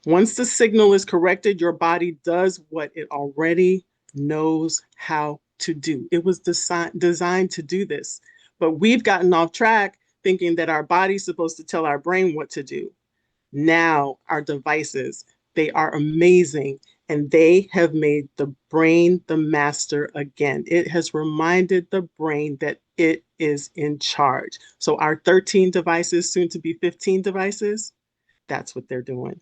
Once the signal is corrected, your body does what it already knows how to do. It was designed to do this, but we've gotten off track thinking that our body's supposed to tell our brain what to do. Now our devices, they are amazing, and they have made the brain the master again. It has reminded the brain that it is in charge. So our 13 devices, soon to be 15 devices, that's what they're doing.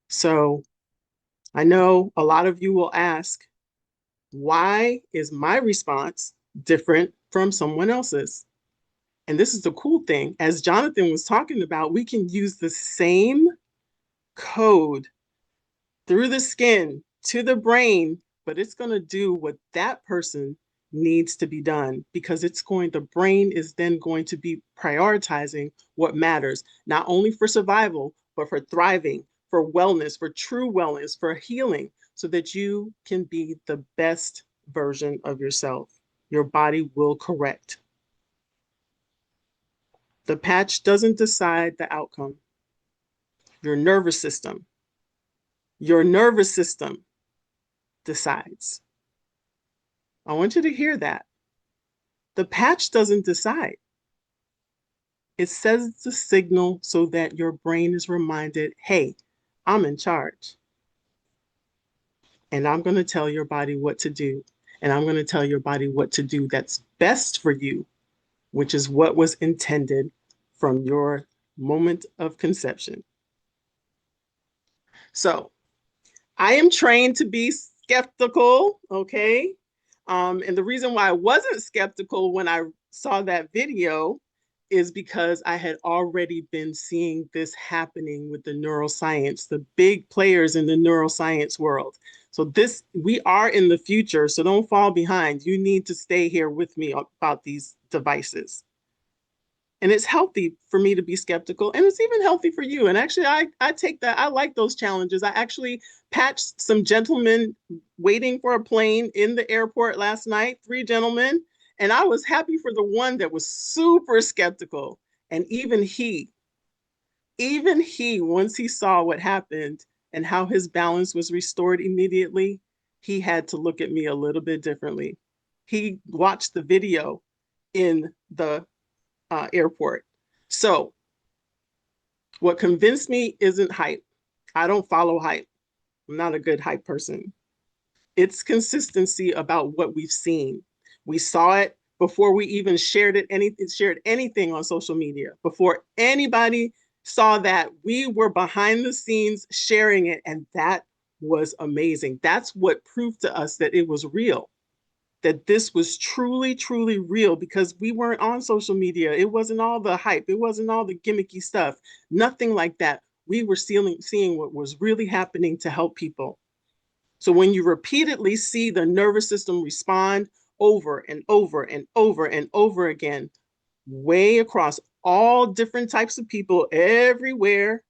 So I know a lot of you will ask, why is my response different from someone else's? And this is the cool thing. As Jonathan was talking about, we can use the same code through the skin to the brain, but it's going to do what that person needs to be done because the brain is then going to be prioritizing what matters, not only for survival, but for thriving, for wellness, for true wellness, for healing, so that you can be the best version of yourself. Your body will correct. The patch doesn't decide the outcome. Your nervous system decides. I want you to hear that. The patch doesn't decide. It sends the signal so that your brain is reminded, hey, I'm in charge. And I'm going to tell your body what to do. And I'm going to tell your body what to do that's best for you, which is what was intended from your moment of conception. So I am trained to be skeptical, okay? And the reason why I wasn't skeptical when I saw that video is because I had already been seeing this happening with the neuroscience, the big players in the neuroscience world. So we are in the future, so don't fall behind. You need to stay here with me about these devices. And it's healthy for me to be skeptical, and it's even healthy for you. And actually, I take that. I like those challenges. I actually patched some gentlemen waiting for a plane in the airport last night, 3 gentlemen. And I was happy for the one that was super skeptical. And even he, once he saw what happened and how his balance was restored immediately, he had to look at me a little bit differently. He watched the video in the airport. So what convinced me isn't hype. I don't follow hype. I'm not a good hype person. It's consistency about what we've seen. We saw it before we even shared anything on social media. Before anybody saw that, we were behind the scenes sharing it, and that was amazing. That's what proved to us that it was real, that this was truly, truly real, because we weren't on social media. It wasn't all the hype. It wasn't all the gimmicky stuff. Nothing like that. We were seeing what was really happening to help people. So when you repeatedly see the nervous system respond over and over and over and over again, way across all different types of people everywhere,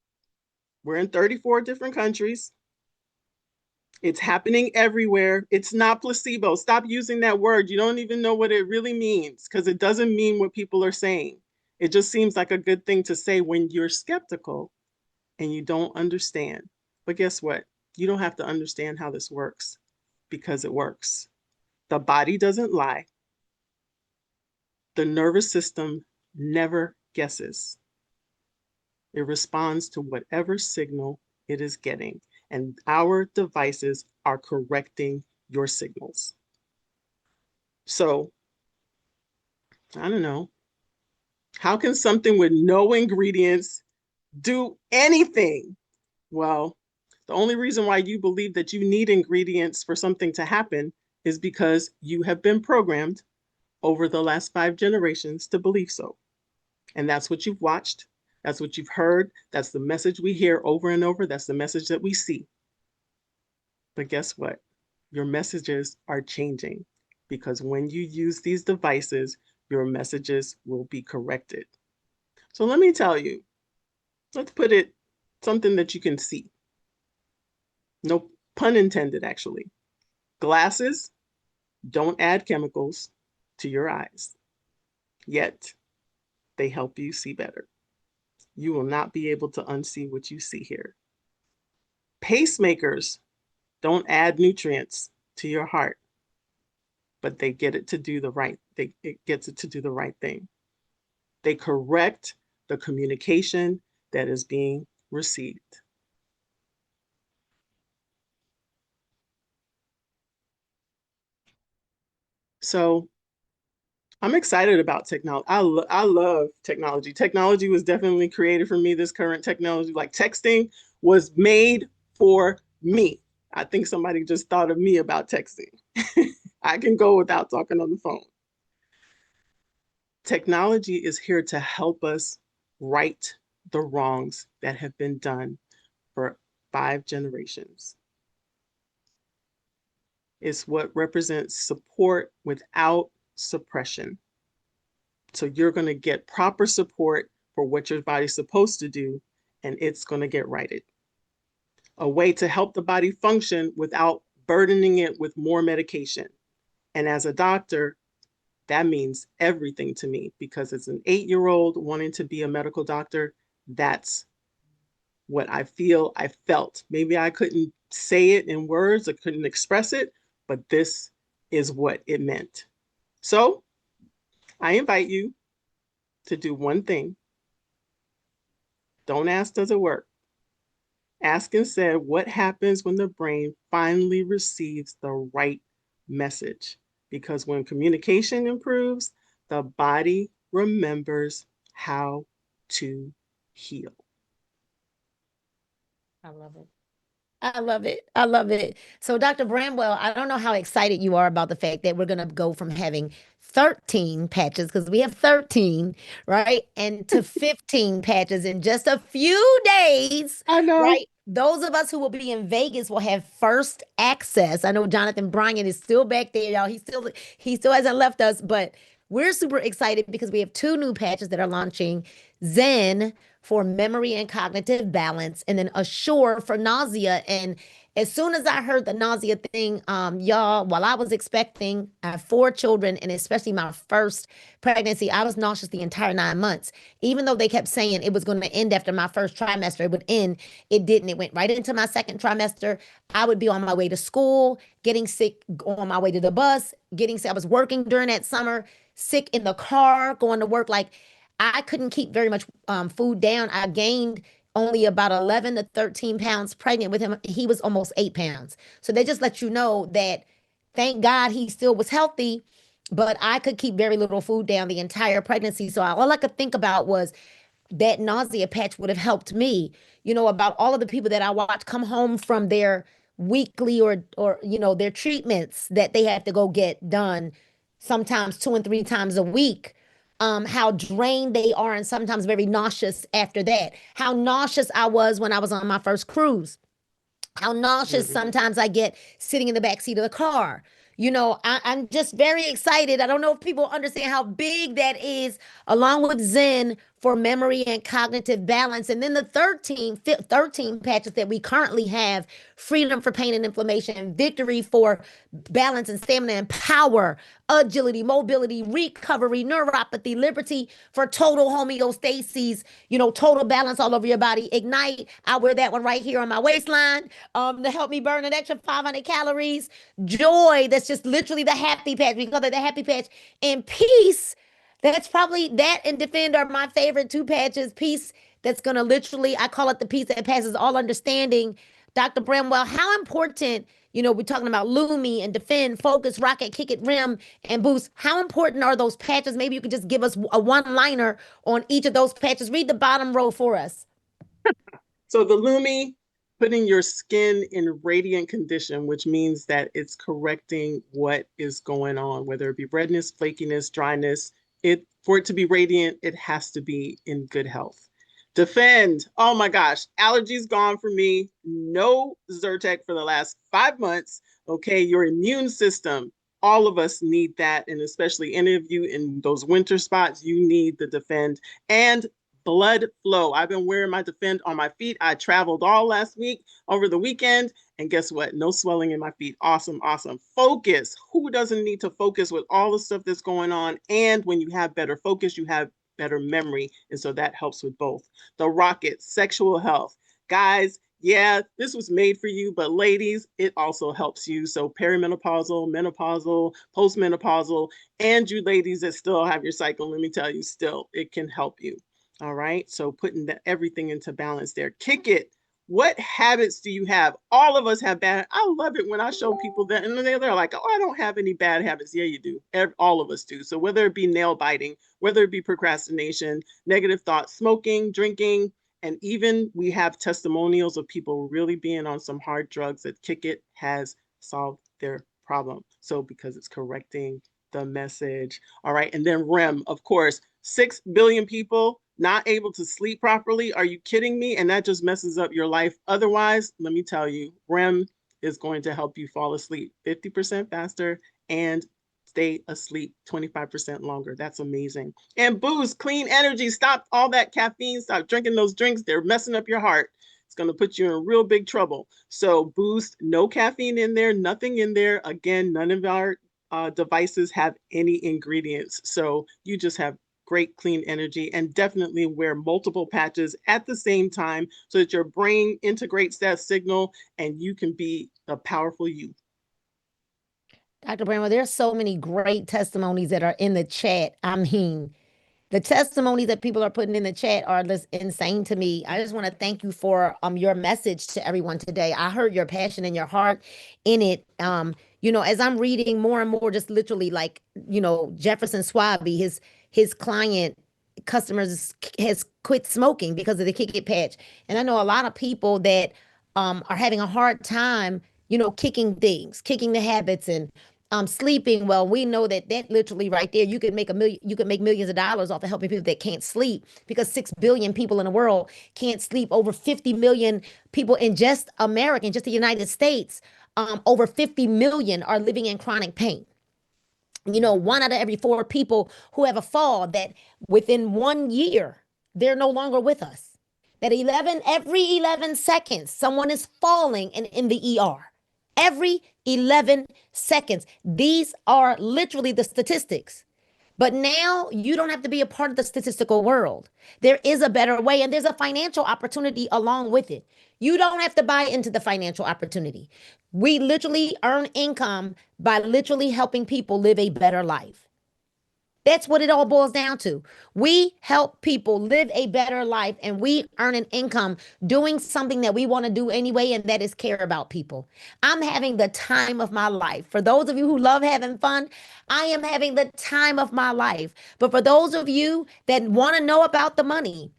we're in 34 different countries. It's happening everywhere. It's not placebo. Stop using that word. You don't even know what it really means, because it doesn't mean what people are saying. It just seems like a good thing to say when you're skeptical and you don't understand. But guess what? You don't have to understand how this works, because it works. The body doesn't lie. The nervous system never guesses. It responds to whatever signal it is getting, and our devices are correcting your signals. So, I don't know. How can something with no ingredients do anything? Well, the only reason why you believe that you need ingredients for something to happen is because you have been programmed over the last 5 generations to believe so. And that's what you've watched. That's what you've heard. That's the message we hear over and over. That's the message that we see. But guess what? Your messages are changing, because when you use these devices, your messages will be corrected. So let me tell you, let's put it something that you can see. No pun intended, actually. Glasses don't add chemicals to your eyes, yet they help you see better. You will not be able to unsee what you see here. Pacemakers don't add nutrients to your heart, but they get it to do the right, it gets it to do the right thing. They correct the communication that is being received. So I'm excited about technology. I love technology. Technology was definitely created for me. This current technology, like texting, was made for me. I think somebody just thought of me about texting. I can go without talking on the phone. Technology is here to help us right the wrongs that have been done for 5 generations. is what represents support without suppression. So you're going to get proper support for what your body's supposed to do, and it's going to get righted. A way to help the body function without burdening it with more medication. And as a doctor, that means everything to me, because as an 8-year-old wanting to be a medical doctor, that's what I felt. Maybe I couldn't say it in words, I couldn't express it, but this is what it meant. So I invite you to do one thing. Don't ask, does it work? Ask instead, what happens when the brain finally receives the right message? Because when communication improves, the body remembers how to heal. I love it. I love it. I love it. So, Dr. Bramwell, I don't know how excited you are about the fact that we're going to go from having 13 patches, because we have 13, right? And to 15 patches in just a few days. I know. Right? Those of us who will be in Vegas will have first access. I know Jonathan Bryan is still back there, y'all. He still hasn't left us, but we're super excited because we have 2 new patches that are launching. Zen for memory and cognitive balance, and then Assure for nausea. And as soon as I heard the nausea thing, y'all, while I was expecting, I have 4 children, and especially my first pregnancy, I was nauseous the entire 9 months. Even though they kept saying it was going to end after my first trimester, it would end. It didn't. It went right into my second trimester. I would be on my way to school, getting sick, on my way to the bus, getting sick. I was working during that summer, sick in the car, going to work. Like, I couldn't keep very much food down. I gained only about 11 to 13 pounds pregnant with him. He was almost 8 pounds. So they just let you know that, thank God he still was healthy, but I could keep very little food down the entire pregnancy. So all I could think about was that nausea patch would have helped me, about all of the people that I watch come home from their weekly or their treatments that they have to go get done, sometimes 2 and 3 times a week. How drained they are, and sometimes very nauseous after that. How nauseous I was when I was on my first cruise. How nauseous sometimes I get sitting in the backseat of the car. I'm just very excited. I don't know if people understand how big that is, along with Zen for memory and cognitive balance. And then the 13 patches that we currently have: freedom for pain and inflammation, victory for balance and stamina and power, agility, mobility, recovery, neuropathy, liberty for total homeostasis, total balance all over your body, ignite. I wear that one right here on my waistline to help me burn an extra 500 calories. Joy, that's just literally the happy patch. We call it the happy patch. And peace, that's probably, that and defend are my favorite 2 patches. Peace, that's going to literally, I call it the peace that passes all understanding. Dr. Bramwell, how important, we're talking about Lumi and defend, focus, rocket, kick it, rim, and boost. How important are those patches? Maybe you could just give us a one-liner on each of those patches. Read the bottom row for us. So the Lumi, putting your skin in radiant condition, which means that it's correcting what is going on, whether it be redness, flakiness, dryness. For it to be radiant, it has to be in good health. Defend. Oh my gosh, allergies gone for me. No Zyrtec for the last 5 months. Okay, your immune system, all of us need that, and especially any of you in those winter spots, you need the Defend. And blood flow. I've been wearing my Defend on my feet. I traveled all last week over the weekend, and guess what? No swelling in my feet. Awesome, awesome. Focus. Who doesn't need to focus with all the stuff that's going on? And when you have better focus, you have better memory, and so that helps with both. The Rocket, sexual health. Guys, yeah, this was made for you, but ladies, it also helps you. So perimenopausal, menopausal, postmenopausal, and you ladies that still have your cycle, let me tell you, still, it can help you. All right, so putting everything into balance there. Kick it. What habits do you have? All of us have bad. I love it when I show people that, and they're like, oh, I don't have any bad habits. Yeah, you do. All of us do. So whether it be nail biting, whether it be procrastination, negative thoughts, smoking, drinking, and even we have testimonials of people really being on some hard drugs, that Kick It has solved their problem. So because it's correcting the message. All right, and then REM, of course, 6 billion people not able to sleep properly. Are you kidding me? And that just messes up your life. Otherwise, let me tell you, REM is going to help you fall asleep 50% faster and stay asleep 25% longer. That's amazing. And Boost, clean energy. Stop all that caffeine. Stop drinking those drinks. They're messing up your heart. It's going to put you in real big trouble. So Boost, no caffeine in there, nothing in there. Again, none of our devices have any ingredients. So you just have great clean energy, and definitely wear multiple patches at the same time so that your brain integrates that signal and you can be a powerful you. Dr. Bramwell, there's so many great testimonies that are in the chat. I mean, the testimonies that people are putting in the chat are just insane to me. I just want to thank you for your message to everyone today. I heard your passion and your heart in it. As I'm reading more and more, just literally like, Jefferson Swaby, his client customers has quit smoking because of the Kick It patch. And I know a lot of people that are having a hard time, kicking the habits and sleeping well. We know that literally right there, you could make millions of dollars off of helping people that can't sleep, because 6 billion people in the world can't sleep. Over 50 million people in just America, in just the United States, over 50 million are living in chronic pain. 1 out of every 4 people who have a fall, that within 1 year, they're no longer with us. That every 11 seconds, someone is falling and in the ER. Every 11 seconds. These are literally the statistics. But now you don't have to be a part of the statistical world. There is a better way, and there's a financial opportunity along with it. You don't have to buy into the financial opportunity. We literally earn income by literally helping people live a better life. That's what it all boils down to. We help people live a better life, and we earn an income doing something that we want to do anyway, and that is care about people. I'm having the time of my life. For those of you who love having fun, I am having the time of my life. But for those of you that want to know about the money,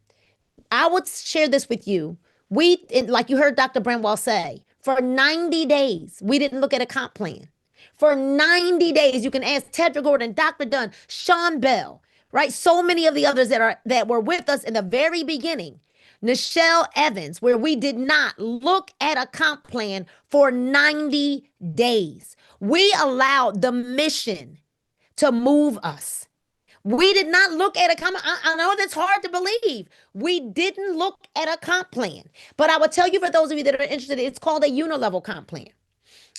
I would share this with you. Like you heard Dr. Bramwell say, for 90 days, we didn't look at a comp plan. For 90 days, you can ask Tedra Gordon, Dr. Dunn, Sean Bell, right? So many of the others that were with us in the very beginning. Nichelle Evans, where we did not look at a comp plan for 90 days. We allowed the mission to move us. We did not look at a comp. I know that's hard to believe. We didn't look at a comp plan. But I would tell you, for those of you that are interested, it's called a unilevel comp plan.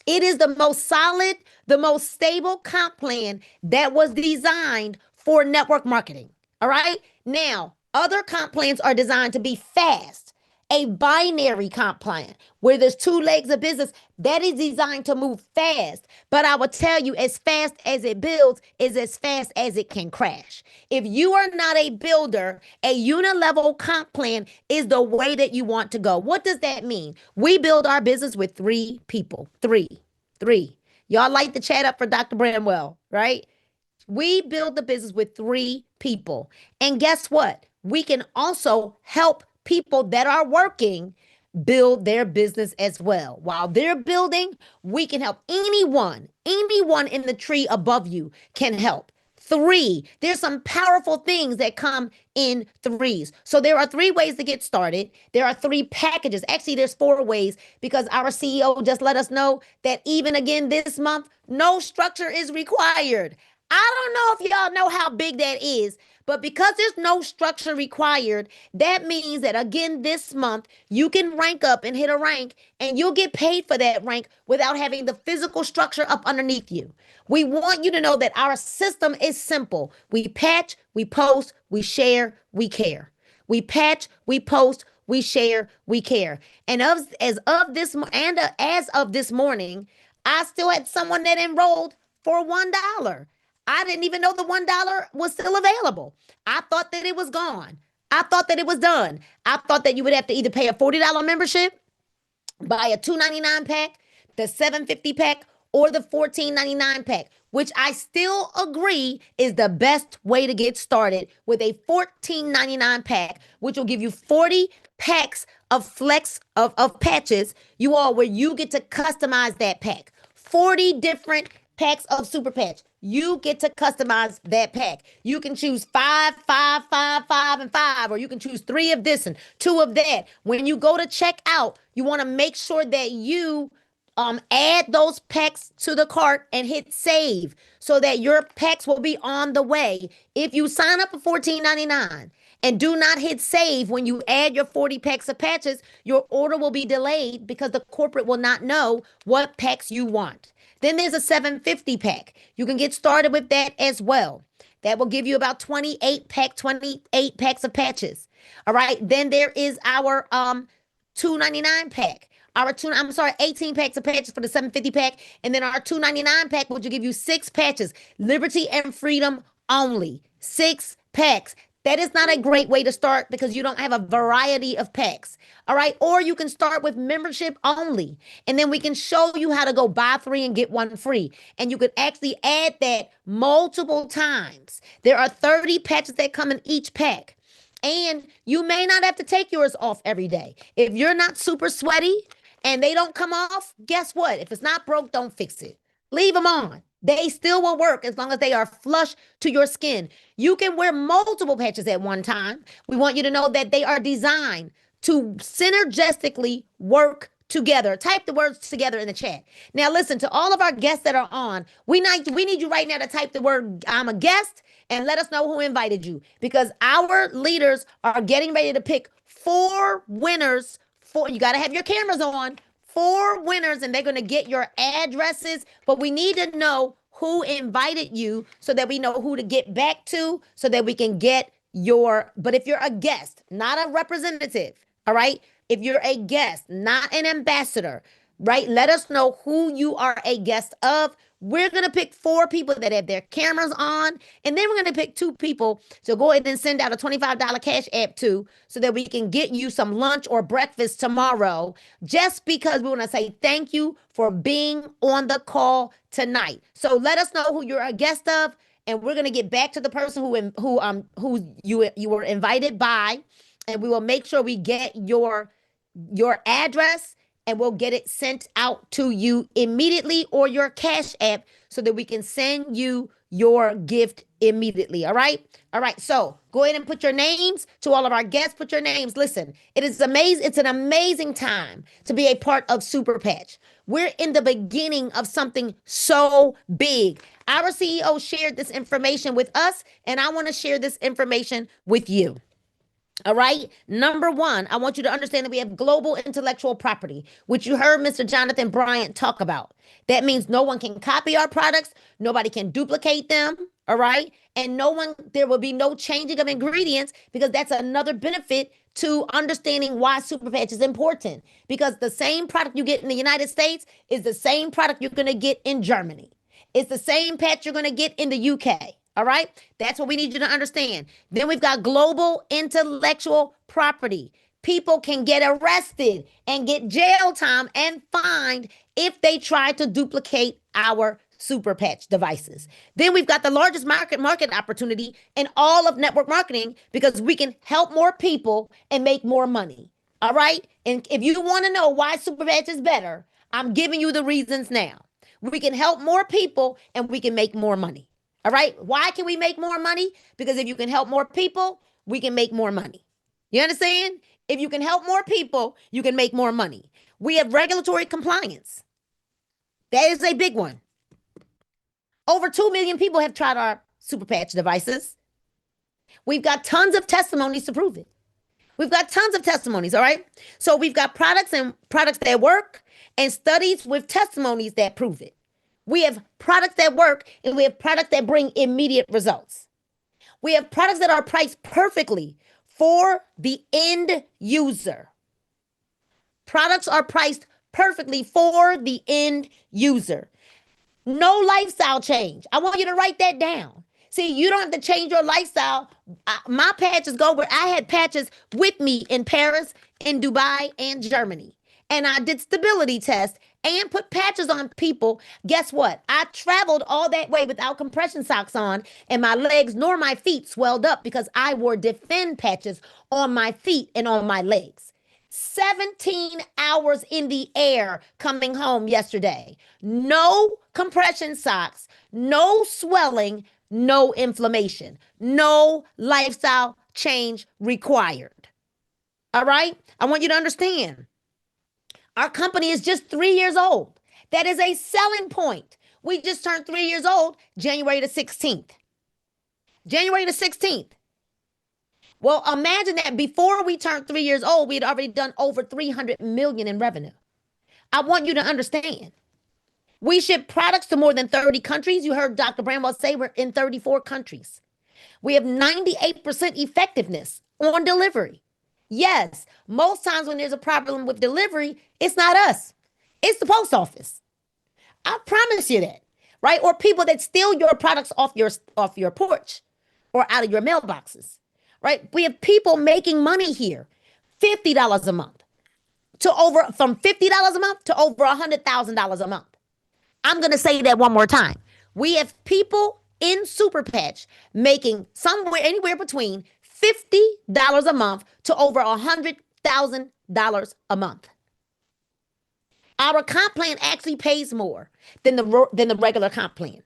It is the most solid, the most stable comp plan that was designed for network marketing. All right. Now, other comp plans are designed to be fast. A binary comp plan where there's 2 legs of business that is designed to move fast. But I will tell you, as fast as it builds is as fast as it can crash. If you are not a builder, a unilevel comp plan is the way that you want to go. What does that mean? We build our business with 3 people. Three. Y'all light the chat up for Dr. Bramwell, right? We build the business with 3 people. And guess what? We can also help people that are working build their business as well. While they're building, we can help anyone in the tree above you can help. 3, there's some powerful things that come in 3s. So there are 3 ways to get started. There are 3 packages. Actually, there's 4 ways, because our CEO just let us know that even again this month, no structure is required. I don't know if y'all know how big that is, but because there's no structure required, that means that again this month, you can rank up and hit a rank, and you'll get paid for that rank without having the physical structure up underneath you. We want you to know that our system is simple. We patch, we post, we share, we care. We patch, we post, we share, we care. And as of this morning, I still had someone that enrolled for $1. I didn't even know the $1 was still available. I thought that it was gone. I thought that it was done. I thought that you would have to either pay a $40 membership, buy a $2.99 pack, the $7.50 pack, or the $14.99 pack, which I still agree is the best way to get started, with a $14.99 pack, which will give you 40 packs of patches, where you get to customize that pack. 40 different packs of super patch. You get to customize that pack. You can choose 5, 5, 5, 5, and 5, or you can choose 3 of this and 2 of that. When you go to check out, you want to make sure that you add those packs to the cart and hit save so that your packs will be on the way. If you sign up for $14.99 and do not hit save when you add your 40 packs of patches, your order will be delayed because the corporate will not know what packs you want. Then there's a 750 pack. You can get started with that as well. That will give you about 28 packs of patches. All right. Then there is our $2.99 pack. 18 packs of patches for the 750 pack. And then our $2.99 pack, which will give you 6 patches. Liberty and freedom only. 6 packs. That is not a great way to start because you don't have a variety of packs. All right. Or you can start with membership only. And then we can show you how to go buy 3 and get 1 free. And you could actually add that multiple times. There are 30 patches that come in each pack. And you may not have to take yours off every day. If you're not super sweaty and they don't come off, guess what? If it's not broke, don't fix it. Leave them on. They still will work as long as they are flush to your skin. You can wear multiple patches at one time. We want you to know that they are designed to synergistically work together. Type the words together in the chat. Now, listen, to all of our guests that are on, we need you right now to type the word "I'm a guest" and let us know who invited you, because our leaders are getting ready to pick 4 winners. You got to have your cameras on. 4 winners, and they're going to get your addresses, but we need to know who invited you so that we know who to get back to so that we can get but if you're a guest, not a representative, all right? If you're a guest, not an ambassador, right? Let us know who you are a guest of. We're going to pick 4 people that have their cameras on, and then we're going to pick 2 people to go ahead and send out a $25 cash app to so that we can get you some lunch or breakfast tomorrow, just because we want to say thank you for being on the call tonight. So let us know who you're a guest of, and we're going to get back to the person who you were invited by, and we will make sure we get your address, and we'll get it sent out to you immediately, or your cash app, so that we can send you your gift immediately. All right. All right. So go ahead and put your names. To all of our guests, put your names. Listen, it is amazing. It's an amazing time to be a part of Super Patch. We're in the beginning of something so big. Our CEO shared this information with us, and I want to share this information with you. All right. Number 1, I want you to understand that we have global intellectual property, which you heard Mr. Jonathan Bryant talk about. That means no one can copy our products. Nobody can duplicate them. All right. And there will be no changing of ingredients, because that's another benefit to understanding why Super Patch is important, because the same product you get in the United States is the same product you're going to get in Germany. It's the same patch you're going to get in the UK. All right. That's what we need you to understand. Then we've got global intellectual property. People can get arrested and get jail time and fined if they try to duplicate our Super Patch devices. Then we've got the largest market opportunity in all of network marketing, because we can help more people and make more money. All right. And if you want to know why Super Patch is better, I'm giving you the reasons now. We can help more people and we can make more money. All right. Why can we make more money? Because if you can help more people, we can make more money. You understand? If you can help more people, you can make more money. We have regulatory compliance. That is a big one. Over 2 million people have tried our Super Patch devices. We've got tons of testimonies to prove it. We've got tons of testimonies. All right. So we've got products that work, and studies with testimonies that prove it. We have products that work, and we have products that bring immediate results. We have products that are priced perfectly for the end user. Products are priced perfectly for the end user. No lifestyle change. I want you to write that down. See, you don't have to change your lifestyle. My patches go where I had patches with me in Paris, in Dubai, and Germany. And I did stability tests and put patches on people. Guess what? I traveled all that way without compression socks on, and my legs nor my feet swelled up because I wore Defend patches on my feet and on my legs. 17 hours in the air coming home yesterday. No compression socks, no swelling, no inflammation, no lifestyle change required. All right? I want you to understand. Our company is just 3 years old, That is a selling point. We just turned 3 years old, January the 16th. January the 16th. Well, imagine that before we turned 3 years old, we had already done over 300 million in revenue. I want you to understand. We ship products to more than 30 countries. You heard Dr. Bramwell say we're in 34 countries. We have 98% effectiveness on delivery. Yes, most times when there's a problem with delivery, it's not us. It's the post office. I promise you that, right? Or people that steal your products off your porch or out of your mailboxes, right? We have people making money here, $50 a month from $50 a month to over $100,000 a month. I'm going to say that one more time. We have people in Super Patch making anywhere between $50 a month to over $100,000 a month. Our comp plan actually pays more than the regular comp plan.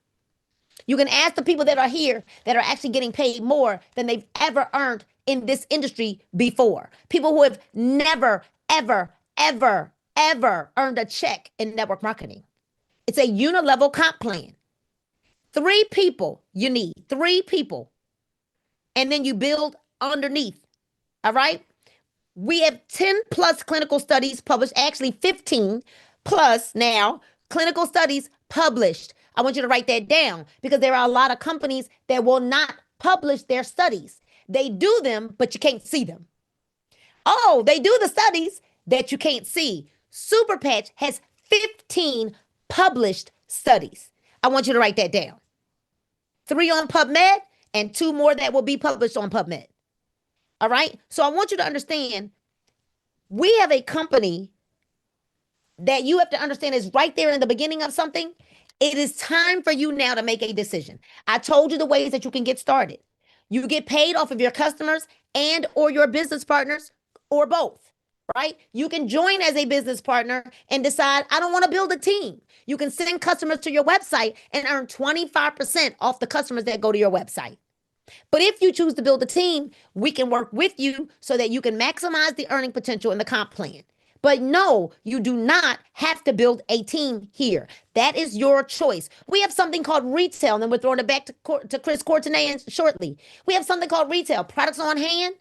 You can ask the people that are here that are actually getting paid more than they've ever earned in this industry before. People who have never, ever, ever, ever earned a check in network marketing. It's a unilevel comp plan. 3 people you need, 3 people. And then you build underneath. All right. We have 10 plus clinical studies published, actually 15 plus now clinical studies published. I want you to write that down because there are a lot of companies that will not publish their studies. They do them, but you can't see them. Oh, they do the studies that you can't see. Super Patch has 15 published studies. I want you to write that down. 3 on PubMed and 2 more that will be published on PubMed. All right. So I want you to understand, we have a company that you have to understand is right there in the beginning of something. It is time for you now to make a decision. I told you the ways that you can get started. You get paid off of your customers and or your business partners or both, right? You can join as a business partner and decide, I don't want to build a team. You can send customers to your website and earn 25% off the customers that go to your website. But if you choose to build a team, we can work with you so that you can maximize the earning potential in the comp plan. But no, you do not have to build a team here. That is your choice. We have something called retail, and then we're throwing it back to Chris Courtenay shortly. We have something called retail. Products on hand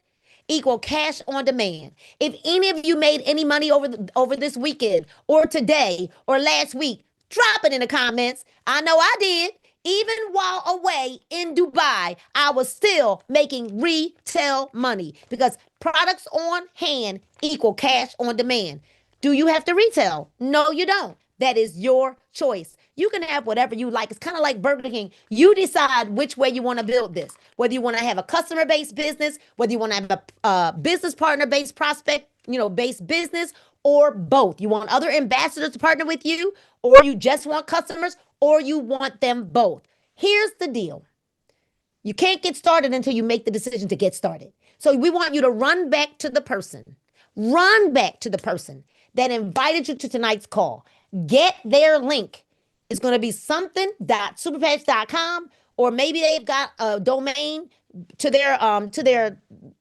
equal cash on demand. If any of you made any money over this weekend or today or last week, drop it in the comments. I know I did. Even while away in Dubai, I was still making retail money because products on hand equal cash on demand. Do you have to retail? No, you don't. That is your choice. You can have whatever you like. It's kind of like Burger King. You decide which way you want to build this, whether you want to have a customer-based business, whether you want to have a business partner-based based business, or both. You want other ambassadors to partner with you, or you just want customers, or you want them both. Here's the deal. You can't get started until you make the decision to get started. So we want you to run back to the person that invited you to tonight's call. Get their link. It's going to be something.superpatch.com, or maybe they've got a domain to their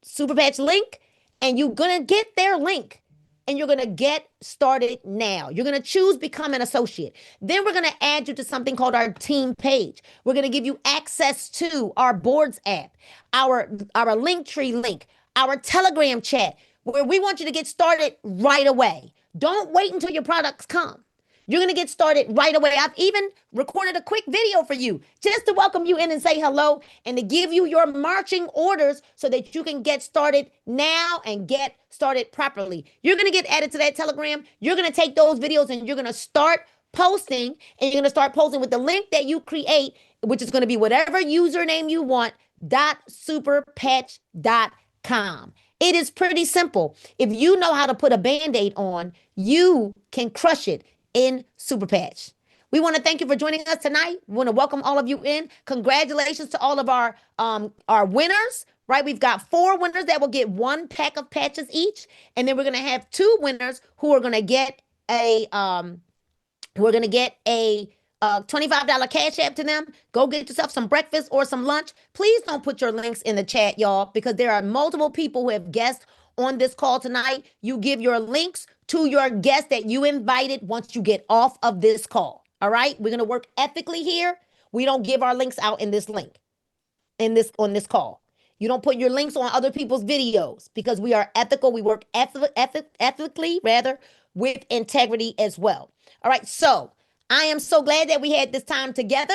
Superpatch link, and you're going to get their link. And you're going to get started now. You're going to choose become an associate. Then we're going to add you to something called our team page. We're going to give you access to our boards app, our Linktree link, our Telegram chat, where we want you to get started right away. Don't wait until your products come. You're going to get started right away. I've even recorded a quick video for you just to welcome you in and say hello and to give you your marching orders so that you can get started now and get started properly. You're going to get added to that Telegram. You're going to take those videos and you're going to start posting, and you're going to start posting with the link that you create, which is going to be whatever username you want, .superpatch.com. It is pretty simple. If you know how to put a Band-Aid on, you can crush it in Super Patch. We want to thank you for joining us tonight. We want to welcome all of you in. Congratulations to all of our winners, right? We've got 4 winners that will get 1 pack of patches each. And then we're going to have 2 winners who are going to get a $25 cash app to them. Go get yourself some breakfast or some lunch. Please don't put your links in the chat, y'all, because there are multiple people who have guessed on this call tonight, you give your links to your guests that you invited once you get off of this call. All right? We're going to work ethically here. We don't give our links out in this link, on this call. You don't put your links on other people's videos because we are ethical. We work ethically, rather, with integrity as well. All right. So I am so glad that we had this time together.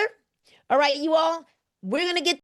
All right, you all, we're going to get